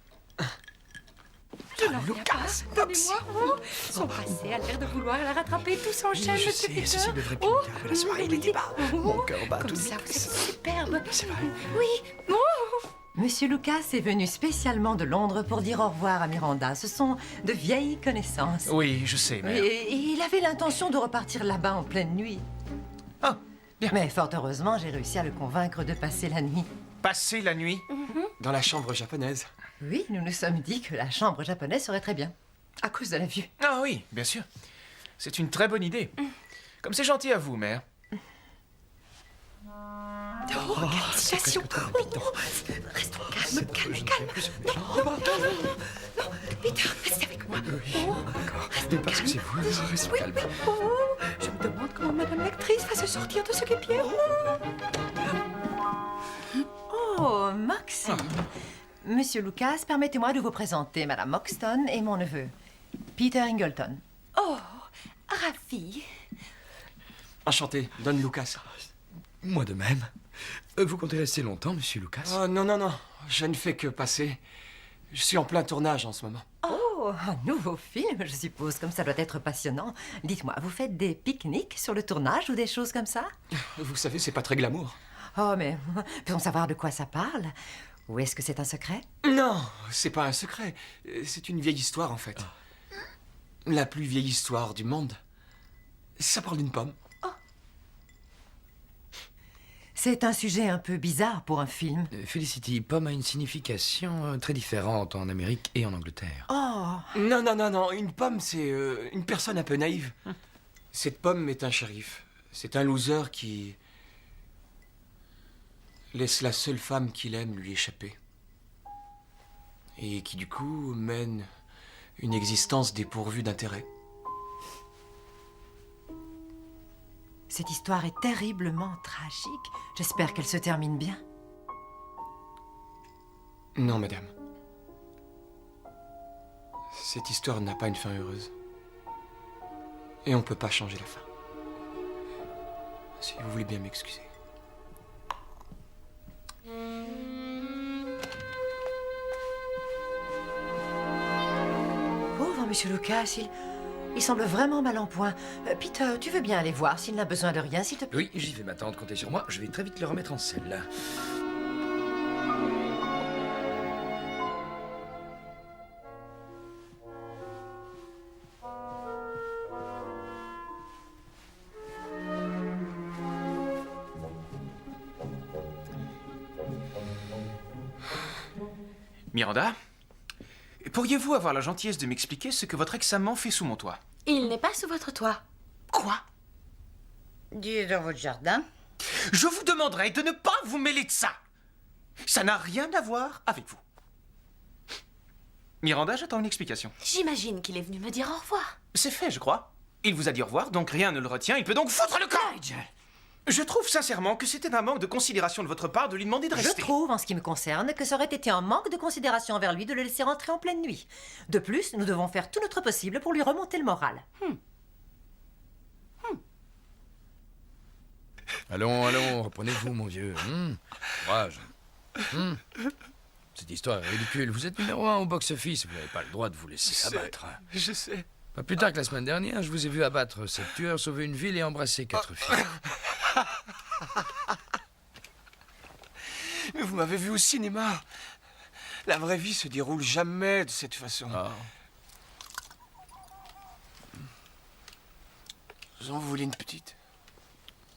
Je n'en reviens pas. Donnez-moi. Son passé a l'air de vouloir la rattraper. Tout s'enchaîne, Oui, je Monsieur sais, Peter. ceci devrait punir la soirée des débats. Mon cœur bat Comme tout ça, de vous êtes suite. superbe. C'est vrai. Oui. Oh. Monsieur Lucas est venu spécialement de Londres pour dire au revoir à Miranda. Ce sont de vieilles connaissances. Oui, je sais, mais... Et il avait l'intention de repartir là-bas en pleine nuit. Ah, bien. Mais fort heureusement, j'ai réussi à le convaincre de passer la nuit. Passer la nuit? dans la chambre japonaise. Oui, nous nous sommes dit que la chambre japonaise serait très bien. À cause de la vue. Ah oui, bien sûr. C'est une très bonne idée. Comme c'est gentil à vous, mère. Oh, quelle situation. Restons calmes, calme. Non, Peter, reste avec moi. Mais parce que c'est vous, restez calme. Je me demande comment Madame l'actrice va se sortir de ce guépier. Oh, Moxie. Monsieur Lucas, permettez-moi de vous présenter Madame Moxton et mon neveu, Peter Ingleton. Oh, ravi. Enchanté, Don Lucas. Moi de même. Vous comptez rester longtemps, monsieur Lucas? Oh, non. Je ne fais que passer. Je suis en plein tournage en ce moment. Oh, un nouveau film, je suppose, comme ça doit être passionnant. Dites-moi, vous faites des pique-niques sur le tournage ou des choses comme ça? Vous savez, c'est pas très glamour. Oh, mais peut-on savoir de quoi ça parle? Ou est-ce que c'est un secret? Non, c'est pas un secret. C'est une vieille histoire, en fait. La plus vieille histoire du monde. Ça parle d'une pomme. C'est un sujet un peu bizarre pour un film. Felicity, pomme a une signification très différente en Amérique et en Angleterre. Oh! Non. Une pomme, c'est une personne un peu naïve. Cette pomme est un shérif. C'est un loser qui laisse la seule femme qu'il aime lui échapper. Et qui, du coup, mène une existence dépourvue d'intérêt. Cette histoire est terriblement tragique. J'espère qu'elle se termine bien. Non, madame. Cette histoire n'a pas une fin heureuse. Et on ne peut pas changer la fin. Si vous voulez bien m'excuser. Pauvre monsieur Lucas, il semble vraiment mal en point. Peter, tu veux bien aller voir s'il n'a besoin de rien, s'il te plaît? Oui, j'y vais, ma tante, comptez sur moi. Je vais très vite le remettre en selle. Miranda, pourriez-vous avoir la gentillesse de m'expliquer ce que votre ex-amant fait sous mon toit? Il n'est pas sous votre toit. Quoi? Il est dans votre jardin. Je vous demanderai de ne pas vous mêler de ça. Ça n'a rien à voir avec vous. Miranda, j'attends une explication. J'imagine qu'il est venu me dire au revoir. C'est fait, je crois. Il vous a dit au revoir, donc rien ne le retient. Il peut donc foutre le camp. Je trouve sincèrement que c'était un manque de considération de votre part de lui demander de rester. Je trouve, en ce qui me concerne, que ça aurait été un manque de considération envers lui de le laisser rentrer en pleine nuit. De plus, nous devons faire tout notre possible pour lui remonter le moral. Allons, reprenez-vous, mon vieux. Courage. Cette histoire est ridicule. Vous êtes numéro 1 au box-office. Vous n'avez pas le droit de vous laisser abattre. Je sais. Pas plus tard que la semaine dernière, je vous ai vu abattre 7 tueurs, sauver une ville et embrasser 4 filles. Mais vous m'avez vu au cinéma. La vraie vie se déroule jamais de cette façon. Vous en voulez une petite?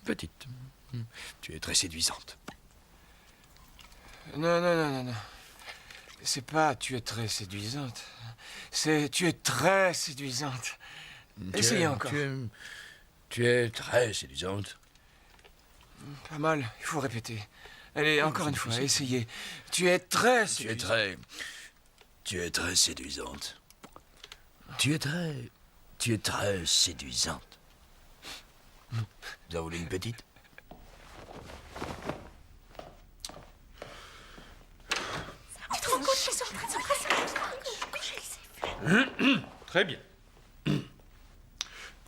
Petite. Tu es très séduisante. Non. C'est pas tu es très séduisante. C'est tu es très séduisante. Essayez encore. Tu es très séduisante. Pas mal, il faut répéter. Allez, encore une fois, essayez. Tu es très séduisante. Tu es très séduisante. Tu es très séduisante. Vous en voulez une petite? Très bien.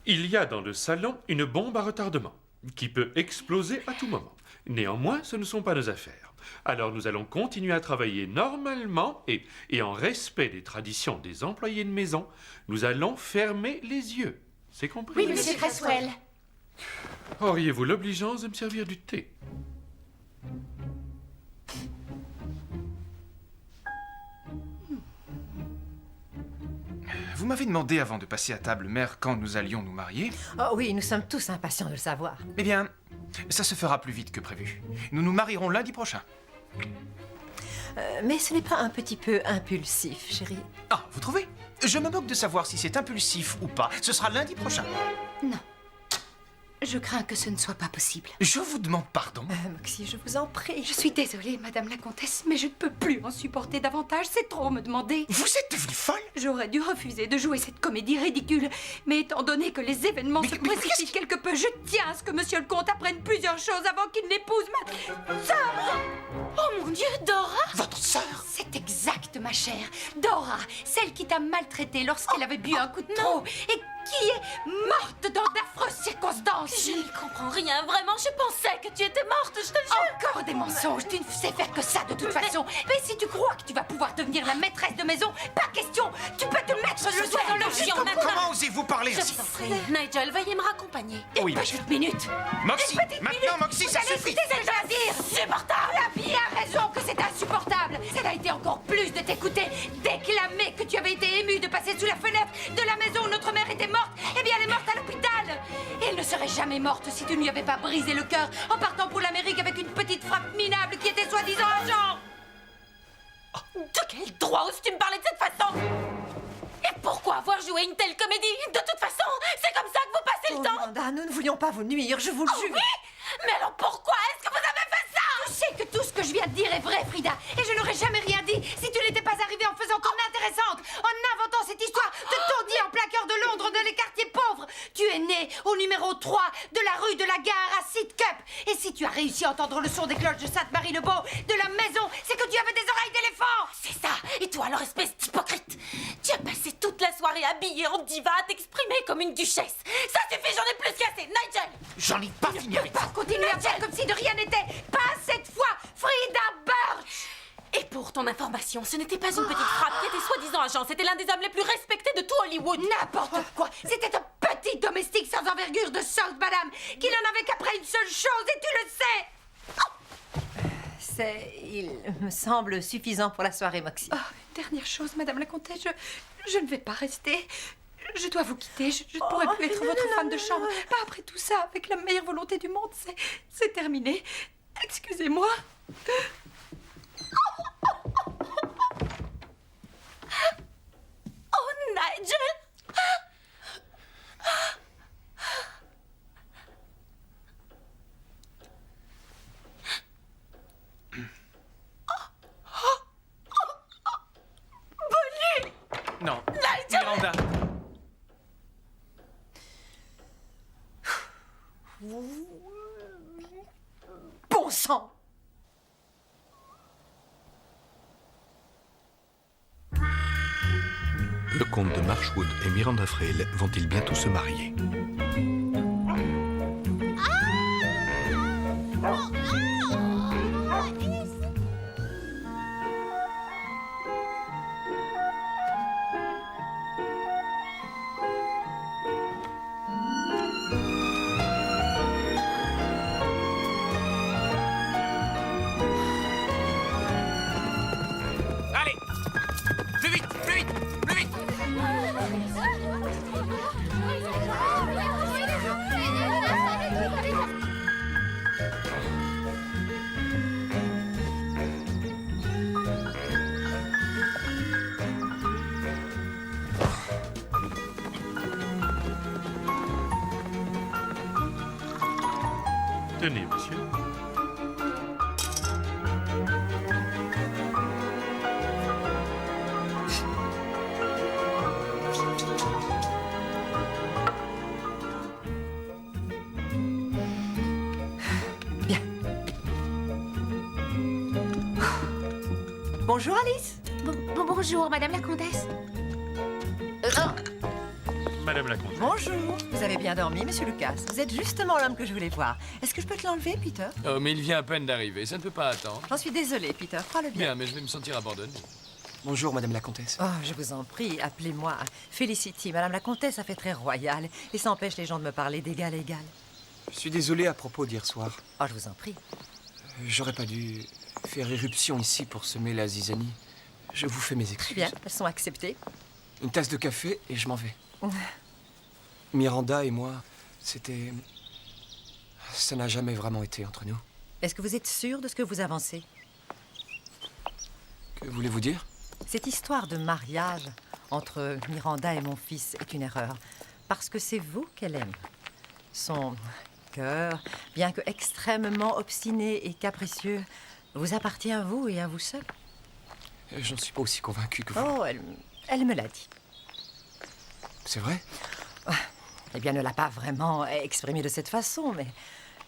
Il y a dans le salon une bombe à retardement qui peut exploser à tout moment. Néanmoins, ce ne sont pas nos affaires. Alors nous allons continuer à travailler normalement et en respect des traditions des employés de maison, nous allons fermer les yeux. C'est compris? Oui, monsieur Cresswell. Auriez-vous l'obligeance de me servir du thé? Vous m'avez demandé avant de passer à table, mère, quand nous allions nous marier. Oh oui, nous sommes tous impatients de le savoir. Eh bien, ça se fera plus vite que prévu. Nous nous marierons lundi prochain. Mais ce n'est pas un petit peu impulsif, chérie? Ah, vous trouvez? Je me moque de savoir si c'est impulsif ou pas. Ce sera lundi prochain. Non. Je crains que ce ne soit pas possible. Je vous demande pardon. Moxie, je vous en prie. Je suis désolée, Madame la Comtesse, mais je ne peux plus en supporter davantage. C'est trop me demander. Vous êtes devenue folle? J'aurais dû refuser de jouer cette comédie ridicule. Mais étant donné que les événements se précipitent quelque peu, je tiens à ce que Monsieur le Comte apprenne plusieurs choses avant qu'il n'épouse ma sœur. Oh mon Dieu, Dora! Votre sœur? C'est exact, ma chère. Dora, celle qui t'a maltraitée lorsqu'elle avait bu un coup de trop et qui est morte dans d'affreuses circonstances. Je n'y comprends rien, vraiment. Je pensais que tu étais morte, je te le jure. Encore des mensonges. Tu ne sais faire que ça de toute façon. Mais si tu crois que tu vas pouvoir devenir la maîtresse de maison, pas question. Tu peux te mettre le doigt dans le gion maintenant. Comment osez-vous parler Je ainsi? vous en prie. Nigel, veuillez me raccompagner. Oui, Une petite minute. Moxie, maintenant, Moxie, ça suffit. Écoutez ce que j'ai à dire. Insupportable. La vie a raison que c'est insupportable. Ça a été encore plus de t'écouter déclamer que tu avais été ému de passer sous la fenêtre de la maison où notre mère était morte. Eh bien, elle est morte à l'hôpital. Et elle ne serait jamais morte si tu ne lui avais pas brisé le cœur en partant pour l'Amérique avec une petite frappe minable qui était soi-disant un genre. De quel droit oses-tu me parler de cette façon? Et pourquoi avoir joué une telle comédie? De toute façon, c'est comme ça que vous passez le temps. Miranda, nous ne voulions pas vous nuire, je vous le jure. Oui? Mais alors pourquoi est-ce que vous avez fait ça? Tu sais que tout ce que je viens de dire est vrai, Frida. Et je n'aurais jamais rien dit si tu n'étais pas arrivée en faisant ton intéressante, en inventant cette histoire de taudis en plein cœur de Londres, dans les quartiers pauvres. Tu es née au numéro 3 de la rue de la Gare à Sidcup. Et si tu as réussi à entendre le son des cloches de Sainte-Marie-le-Beau de la maison, c'est que tu avais des oreilles d'éléphant. C'est ça. Et toi alors, espèce d'hypocrite, tu as passé toute la soirée habillée en diva à t'exprimer comme une duchesse. Ça suffit, j'en ai plus qu'assez. Nigel! J'en ai pas fini avec Pas continuer à faire comme si de rien n'était. Pas cette fois, Frida Birch. Et pour ton information, ce n'était pas une petite frappe qui était soi-disant agent, c'était l'un des hommes les plus respectés de tout Hollywood. N'importe quoi. C'était un petit domestique sans envergure de sorte, madame, qui n'en avait qu'après une seule chose, et tu le sais. Il me semble suffisant pour la soirée, Moxie. Oh, une dernière chose, Madame la Comtesse, je ne vais pas rester. Je dois vous quitter. Je ne pourrai plus être votre femme de chambre. Pas après tout ça, avec la meilleure volonté du monde. C'est terminé. Excusez-moi. Oh, Nigel! Bonnie! Non. Nigel! Miranda. Bon sang! Le comte de Marchwood et Miranda Frail vont-ils bientôt se marier? Allez! Plus vite, plus vite, plus vite! Tenez, monsieur. Bonjour, Alice. Bonjour, Madame la Comtesse. Madame la comtesse. Bonjour. Vous avez bien dormi, Monsieur Lucas. Vous êtes justement l'homme que je voulais voir. Est-ce que je peux te l'enlever, Peter? Oh, mais il vient à peine d'arriver, ça ne peut pas attendre. J'en suis désolée, Peter. Crois-le bien. Bien, mais je vais me sentir abandonné. Bonjour, Madame la Comtesse. Oh, je vous en prie, appelez-moi Felicity. Madame la Comtesse a fait très royal et ça empêche les gens de me parler d'égal à égal. Je suis désolé à propos d'hier soir. Oh, je vous en prie. J'aurais pas dû faire éruption ici pour semer la zizanie. Je vous fais mes excuses. Très bien, elles sont acceptées. Une tasse de café et je m'en vais. Miranda et moi, c'était... Ça n'a jamais vraiment été entre nous. Est-ce que vous êtes sûr de ce que vous avancez? Que voulez-vous dire? Cette histoire de mariage entre Miranda et mon fils est une erreur. Parce que c'est vous qu'elle aime. Son cœur, bien que extrêmement obstiné et capricieux, vous appartient à vous et à vous seul. J'en suis pas aussi convaincu que vous. Oh, elle me l'a dit. C'est vrai? Eh bien, ne l'a pas vraiment exprimé de cette façon, mais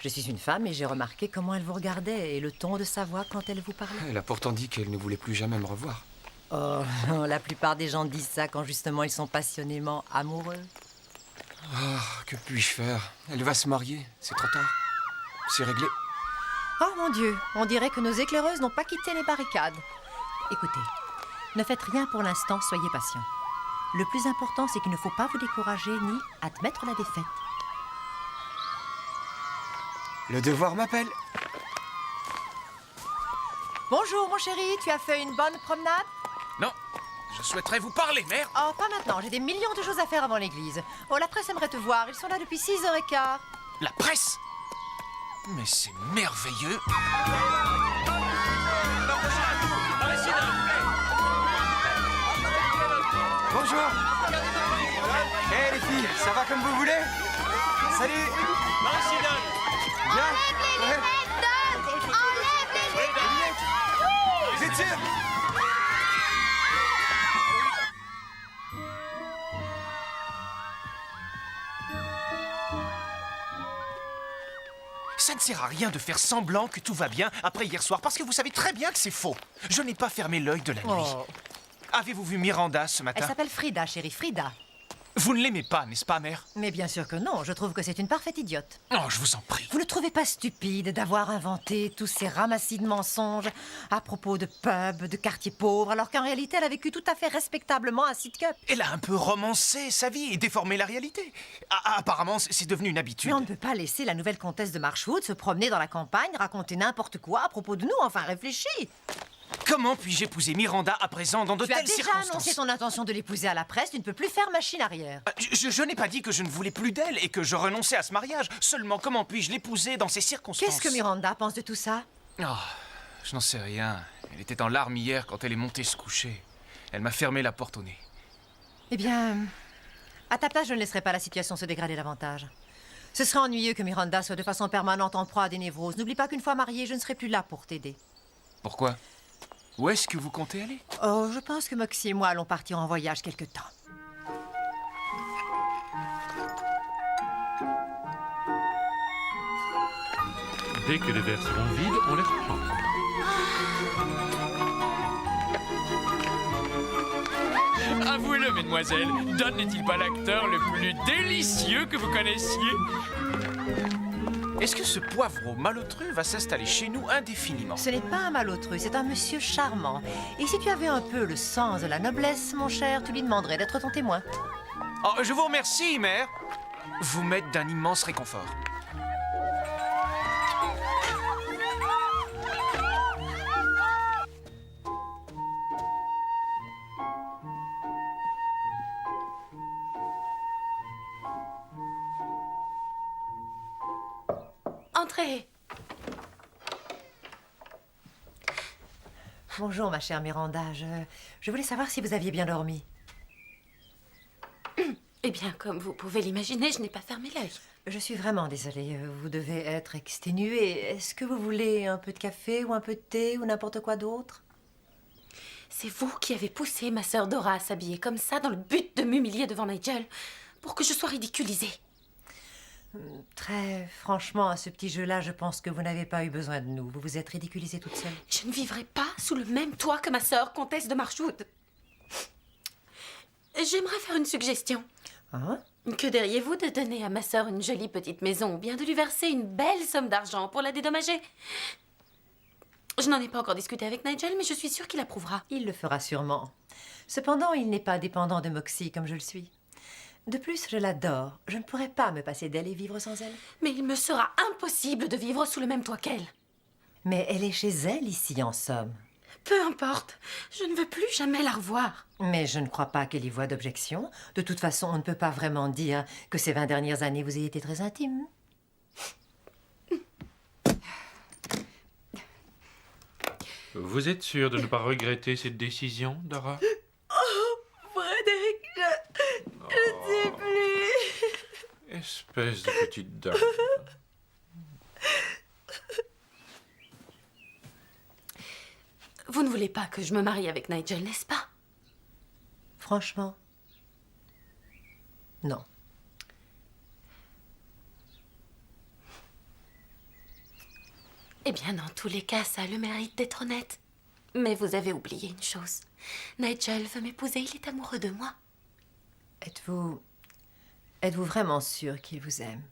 je suis une femme et j'ai remarqué comment elle vous regardait et le ton de sa voix quand elle vous parlait. Elle a pourtant dit qu'elle ne voulait plus jamais me revoir. Oh, la plupart des gens disent ça quand justement ils sont passionnément amoureux. Ah, que puis-je faire? Elle va se marier, c'est trop tard. C'est réglé. Oh mon Dieu, on dirait que nos éclaireuses n'ont pas quitté les barricades. Écoutez, ne faites rien pour l'instant, soyez patient. Le plus important, c'est qu'il ne faut pas vous décourager ni admettre la défaite. Le devoir m'appelle. Bonjour mon chéri, tu as fait une bonne promenade? Non, je souhaiterais vous parler, mère. Oh, pas maintenant, j'ai des millions de choses à faire avant l'église. Oh, la presse aimerait te voir, ils sont là depuis 6h15. La presse? Mais c'est merveilleux. Bonjour. Hé les filles, ça va comme vous voulez? Salut. Bien. Ouais. Vous êtes sûr? Ça ne sert à rien de faire semblant que tout va bien après hier soir, parce que vous savez très bien que c'est faux. Je n'ai pas fermé l'œil de la nuit. Oh. Avez-vous vu Miranda ce matin? Elle s'appelle Frida, chérie, Frida. Vous ne l'aimez pas, n'est-ce pas, mère? Mais bien sûr que non, je trouve que c'est une parfaite idiote. Oh, je vous en prie. Vous ne trouvez pas stupide d'avoir inventé tous ces ramassis de mensonges à propos de pubs, de quartiers pauvres, alors qu'en réalité, elle a vécu tout à fait respectablement à Sidcup? Elle a un peu romancé sa vie et déformé la réalité. Apparemment, c'est devenu une habitude. Mais on ne peut pas laisser la nouvelle comtesse de Marchwood se promener dans la campagne, raconter n'importe quoi à propos de nous, enfin réfléchis. Comment puis-je épouser Miranda à présent dans de Tu as telles déjà circonstances? annoncé ton intention de l'épouser à la presse, tu ne peux plus faire machine arrière. Je n'ai pas dit que je ne voulais plus d'elle et que je renonçais à ce mariage. Seulement, comment puis-je l'épouser dans ces circonstances? Qu'est-ce que Miranda pense de tout ça? Oh, je n'en sais rien. Elle était en larmes hier quand elle est montée se coucher. Elle m'a fermé la porte au nez. Eh bien, à ta place, je ne laisserai pas la situation se dégrader davantage. Ce serait ennuyeux que Miranda soit de façon permanente en proie à des névroses. N'oublie pas qu'une fois mariée, je ne serai plus là pour t'aider. Pourquoi? Où est-ce que vous comptez aller? Oh, je pense que Moxie et moi allons partir en voyage quelque temps. Dès que les verres seront vides, on les reprend. Avouez-le, mesdemoiselles, Don n'est-il pas l'acteur le plus délicieux que vous connaissiez? Est-ce que ce poivreau malotru va s'installer chez nous indéfiniment? Ce n'est pas un malotru, c'est un monsieur charmant. Et si tu avais un peu le sens de la noblesse, mon cher, tu lui demanderais d'être ton témoin. Oh, je vous remercie, mère. Vous m'êtes d'un immense réconfort. Entrez. Bonjour, ma chère Miranda. Je voulais savoir si vous aviez bien dormi. Eh bien, comme vous pouvez l'imaginer, je n'ai pas fermé l'œil. Je suis vraiment désolée. Vous devez être exténuée. Est-ce que vous voulez un peu de café ou un peu de thé ou n'importe quoi d'autre? C'est vous qui avez poussé ma sœur Dora à s'habiller comme ça dans le but de m'humilier devant Nigel pour que je sois ridiculisée. Très franchement, à ce petit jeu-là, je pense que vous n'avez pas eu besoin de nous. Vous vous êtes ridiculisée toute seule. Je ne vivrai pas sous le même toit que ma sœur, comtesse de Marchwood. J'aimerais faire une suggestion. Hein? Que diriez-vous de donner à ma sœur une jolie petite maison ou bien de lui verser une belle somme d'argent pour la dédommager? Je n'en ai pas encore discuté avec Nigel, mais je suis sûre qu'il approuvera. Il le fera sûrement. Cependant, il n'est pas dépendant de Moxie comme je le suis. De plus, je l'adore. Je ne pourrais pas me passer d'elle et vivre sans elle. Mais il me sera impossible de vivre sous le même toit qu'elle. Mais elle est chez elle ici, en somme. Peu importe. Je ne veux plus jamais la revoir. Mais je ne crois pas qu'elle y voie d'objection. De toute façon, on ne peut pas vraiment dire que ces 20 dernières années, vous ayez été très intime. Vous êtes sûre de ne pas regretter cette décision, Dora? Oh, Frédéric, je sais plus. Espèce de petite dame. Vous ne voulez pas que je me marie avec Nigel, n'est-ce pas? Franchement, non. Eh bien, dans tous les cas, ça a le mérite d'être honnête. Mais vous avez oublié une chose. Nigel veut m'épouser, il est amoureux de moi. Êtes-vous vraiment sûr qu'il vous aime?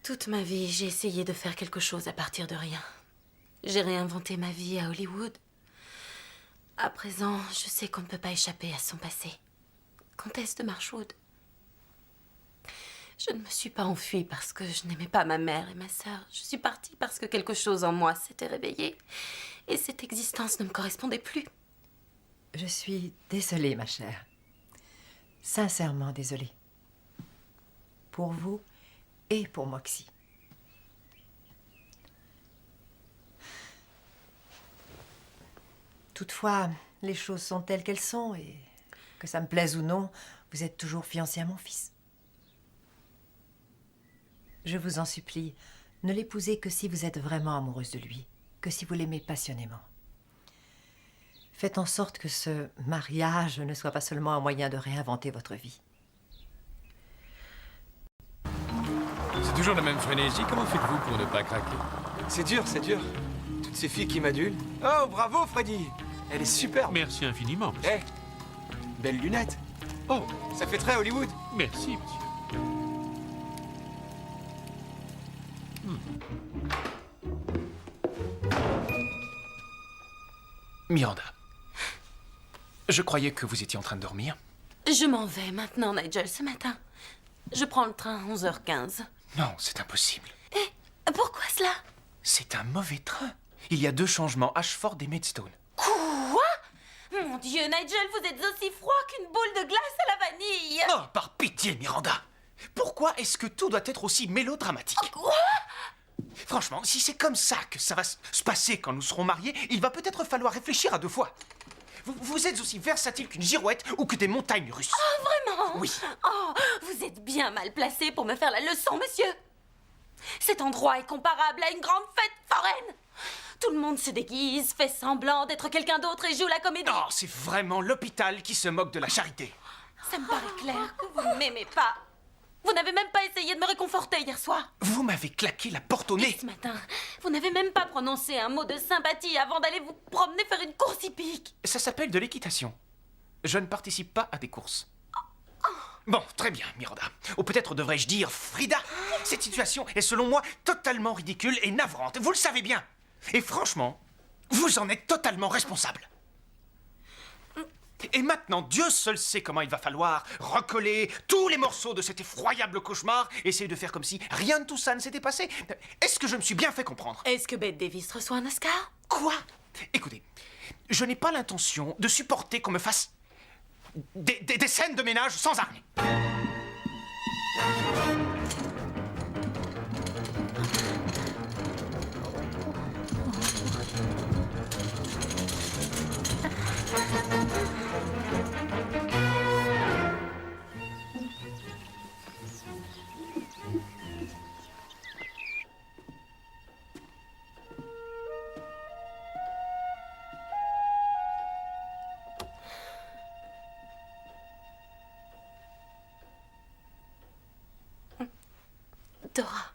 Toute ma vie, j'ai essayé de faire quelque chose à partir de rien. J'ai réinventé ma vie à Hollywood. À présent, je sais qu'on ne peut pas échapper à son passé. Comtesse de Marchwood. Je ne me suis pas enfuie parce que je n'aimais pas ma mère et ma sœur. Je suis partie parce que quelque chose en moi s'était réveillé. Et cette existence ne me correspondait plus. Je suis désolée, ma chère. Sincèrement désolée. Pour vous et pour Moxie. Toutefois, les choses sont telles qu'elles sont et que ça me plaise ou non, vous êtes toujours fiancée à mon fils. Je vous en supplie, ne l'épousez que si vous êtes vraiment amoureuse de lui, que si vous l'aimez passionnément. Faites en sorte que ce mariage ne soit pas seulement un moyen de réinventer votre vie. C'est toujours la même frénésie. Comment faites-vous pour ne pas craquer? C'est dur, c'est dur. Toutes ces filles qui m'adulent. Oh, bravo, Freddy. Elle est superbe. Merci infiniment, monsieur. Eh, belles lunettes. Oh, ça fait très Hollywood. Merci, monsieur. Miranda, je croyais que vous étiez en train de dormir. Je m'en vais maintenant, Nigel, ce matin. Je prends le train à 11h15. Non, c'est impossible. Et pourquoi cela? C'est un mauvais train. Il y a 2 changements, Ashford et Maidstone. Quoi? Mon Dieu, Nigel, vous êtes aussi froid qu'une boule de glace à la vanille. Oh, par pitié, Miranda. Pourquoi est-ce que tout doit être aussi mélodramatique? Quoi? Franchement, si c'est comme ça que ça va se passer quand nous serons mariés, il va peut-être falloir réfléchir à 2 fois. Vous êtes aussi versatile qu'une girouette ou que des montagnes russes. Oh, vraiment? Oui. Oh, vous êtes bien mal placé pour me faire la leçon, monsieur. Cet endroit est comparable à une grande fête foraine. Tout le monde se déguise, fait semblant d'être quelqu'un d'autre et joue la comédie. Oh, c'est vraiment l'hôpital qui se moque de la charité. Ça me paraît clair que vous ne m'aimez pas. Vous n'avez même pas essayé de me réconforter hier soir. Vous m'avez claqué la porte au nez. Et ce matin, vous n'avez même pas prononcé un mot de sympathie avant d'aller vous promener faire une course hippique. Ça s'appelle de l'équitation. Je ne participe pas à des courses. Bon, très bien, Miranda. Ou peut-être devrais-je dire Frida. Cette situation est selon moi totalement ridicule et navrante. Vous le savez bien. Et franchement, vous en êtes totalement responsable. Et maintenant, Dieu seul sait comment il va falloir recoller tous les morceaux de cet effroyable cauchemar et essayer de faire comme si rien de tout ça ne s'était passé. Est-ce que je me suis bien fait comprendre? Est-ce que Bette Davis reçoit un Oscar? Quoi? Écoutez, je n'ai pas l'intention de supporter qu'on me fasse des scènes de ménage sans arrêt. Dora.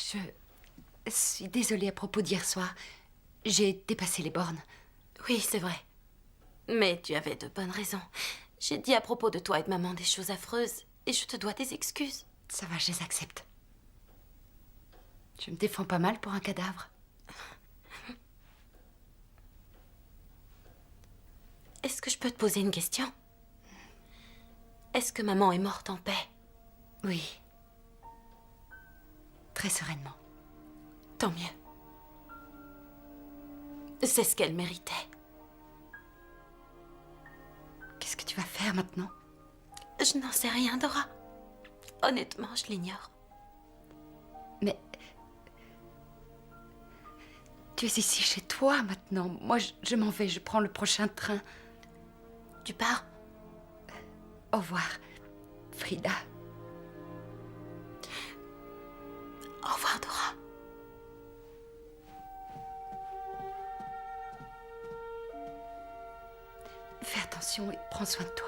Je suis désolée à propos d'hier soir. J'ai dépassé les bornes. Oui, c'est vrai. Mais tu avais de bonnes raisons. J'ai dit à propos de toi et de maman des choses affreuses et je te dois des excuses. Ça va, je les accepte. Je me défends pas mal pour un cadavre. Est-ce que je peux te poser une question? Est-ce que maman est morte en paix? Oui. Très sereinement. Tant mieux. C'est ce qu'elle méritait. Qu'est-ce que tu vas faire maintenant? Je n'en sais rien, Dora. Honnêtement, je l'ignore. Mais... Tu es ici chez toi maintenant. Moi, je m'en vais, je prends le prochain train. Tu pars? Au revoir, Frida. Au revoir, Dora. Fais attention et prends soin de toi.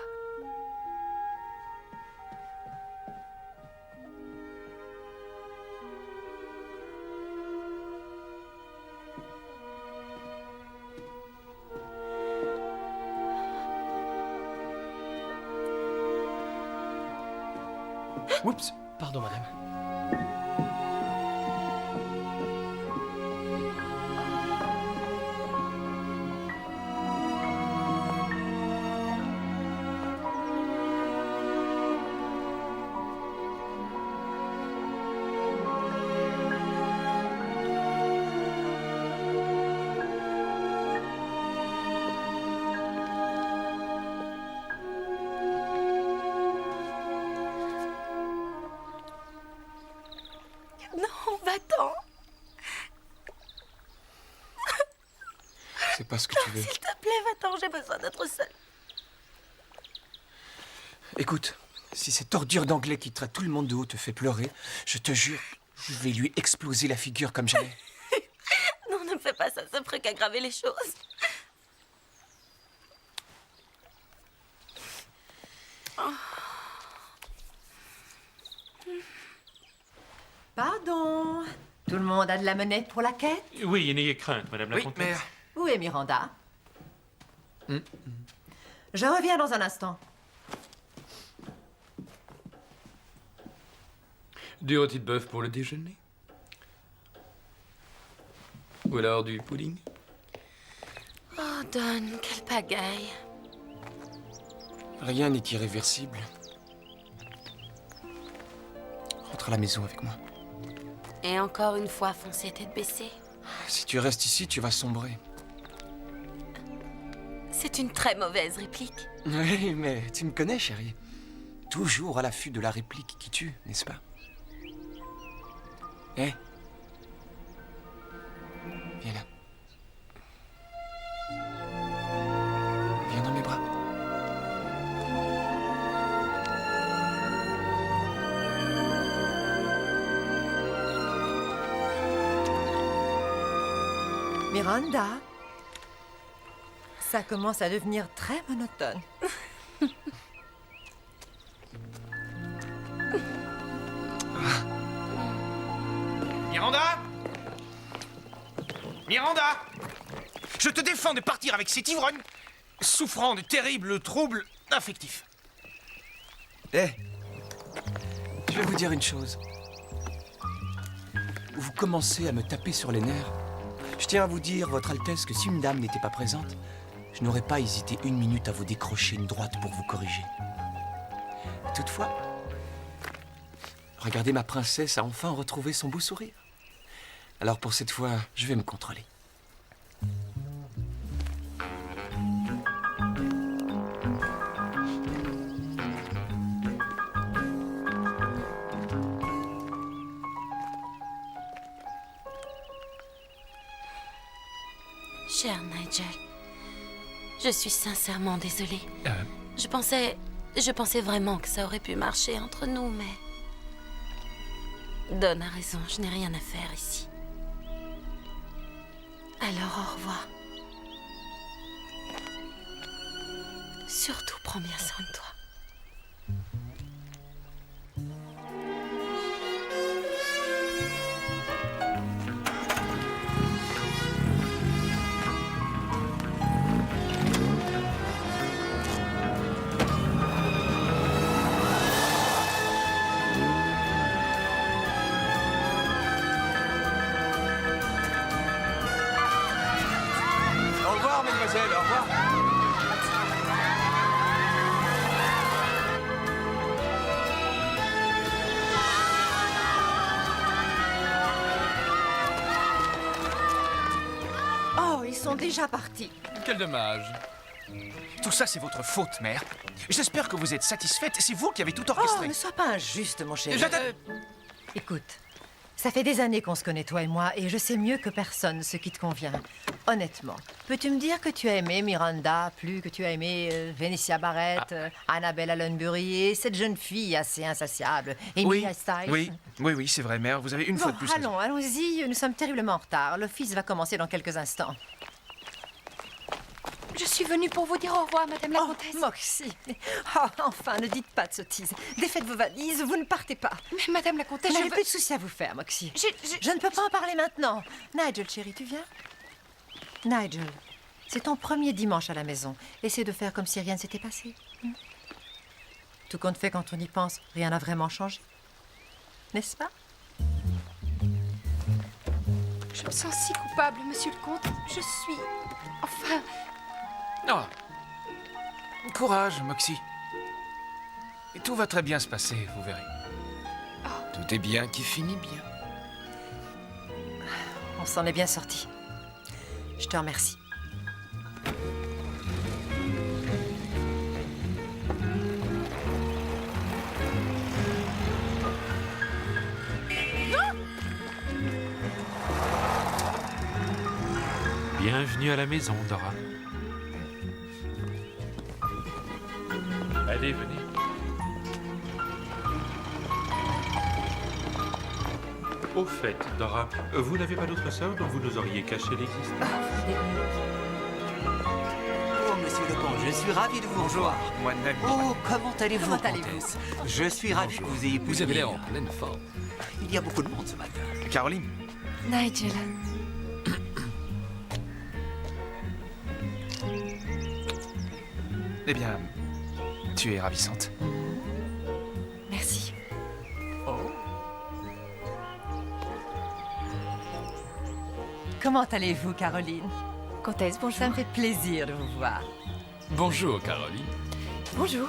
Oups, pardon, madame. Non, va-t'en. C'est pas ce que tu veux. S'il te plaît, va-t'en, j'ai besoin d'être seule. Écoute, si cette ordure d'anglais qui traite tout le monde de haut te fait pleurer, je te jure, je vais lui exploser la figure comme jamais. Non, ne me fais pas ça, ça ferait qu'aggraver les choses. Pardon. Tout le monde a de la monnaie pour la quête? Oui, n'ayez crainte, madame la comtesse. Où est Miranda? Je reviens dans un instant. Du rôti de bœuf pour le déjeuner? Ou alors du pudding? Oh, Don, quelle pagaille. Rien n'est irréversible. Rentre à la maison avec moi. Et encore une fois, foncez tête baissée. Si tu restes ici, tu vas sombrer. C'est une très mauvaise réplique. Oui, mais tu me connais, chérie. Toujours à l'affût de la réplique qui tue, n'est-ce pas? Hé, viens là. Viens dans mes bras. Miranda, ça commence à devenir très monotone. Miranda! Miranda! Je te défends de partir avec cet ivrogne, souffrant de terribles troubles affectifs. Hé, je vais vous dire une chose. Vous commencez à me taper sur les nerfs. Je tiens à vous dire, Votre Altesse, que si une dame n'était pas présente, je n'aurais pas hésité une minute à vous décrocher une droite pour vous corriger. Toutefois, regardez, ma princesse a enfin retrouvé son beau sourire. Alors pour cette fois, je vais me contrôler. Cher Nigel, je suis sincèrement désolée. Je pensais vraiment que ça aurait pu marcher entre nous, mais... Don a raison, je n'ai rien à faire ici. Alors au revoir. Surtout prends bien soin de toi. Au revoir, mademoiselle, au revoir. Oh, ils sont déjà partis. Quel dommage. Tout ça, c'est votre faute, mère. J'espère que vous êtes satisfaite. C'est vous qui avez tout Oh, orchestré. ne sois pas injuste, mon chéri. Je- Écoute, ça fait des années qu'on se connaît, toi et moi, et je sais mieux que personne ce qui te convient. Honnêtement, peux-tu me dire que tu as aimé Miranda plus que tu as aimé Vénétia Barrett, Annabelle Allenbury et cette jeune fille assez insatiable, Oui, Emilia Stiles? oui, c'est vrai, mère. Vous avez une fois de plus raison. Allons-y, nous sommes terriblement en retard. L'office va commencer dans quelques instants. Je suis venue pour vous dire au revoir, Madame la Comtesse. Moxie. Oh, enfin, ne dites pas de sottises. Défaites vos valises, vous ne partez pas. Mais Madame la Comtesse, Je je n'ai veux... plus de soucis à vous faire, Moxie. Je ne peux pas en parler maintenant. Nigel, chérie, tu viens? Nigel, c'est ton premier dimanche à la maison. Essaie de faire comme si rien ne s'était passé. Tout compte fait, quand on y pense, rien n'a vraiment changé. N'est-ce pas? Je me sens si coupable, Monsieur le Comte. Je suis... Enfin... Oh. Courage, Moxie. Et tout va très bien se passer, vous verrez. Tout est bien qui finit bien. On s'en est bien sorti. Je te remercie. Bienvenue à la maison, Dora. Allez, venez. Au fait, Dora, vous n'avez pas d'autre sœur dont vous nous auriez caché l'existence? Oh, monsieur le comte, je suis ravi de vous revoir. Moi, Nami. Oh, comment allez-vous, comtesse? Je suis ravi que vous ayez pu Vous avez l'air venir. en pleine forme. Il y a beaucoup de monde ce matin. Caroline. Nigel. Eh bien, tu es ravissante. Merci. Comment allez-vous, Caroline? Comtesse, bonjour. Ça me fait plaisir de vous voir. Bonjour, Caroline. Bonjour.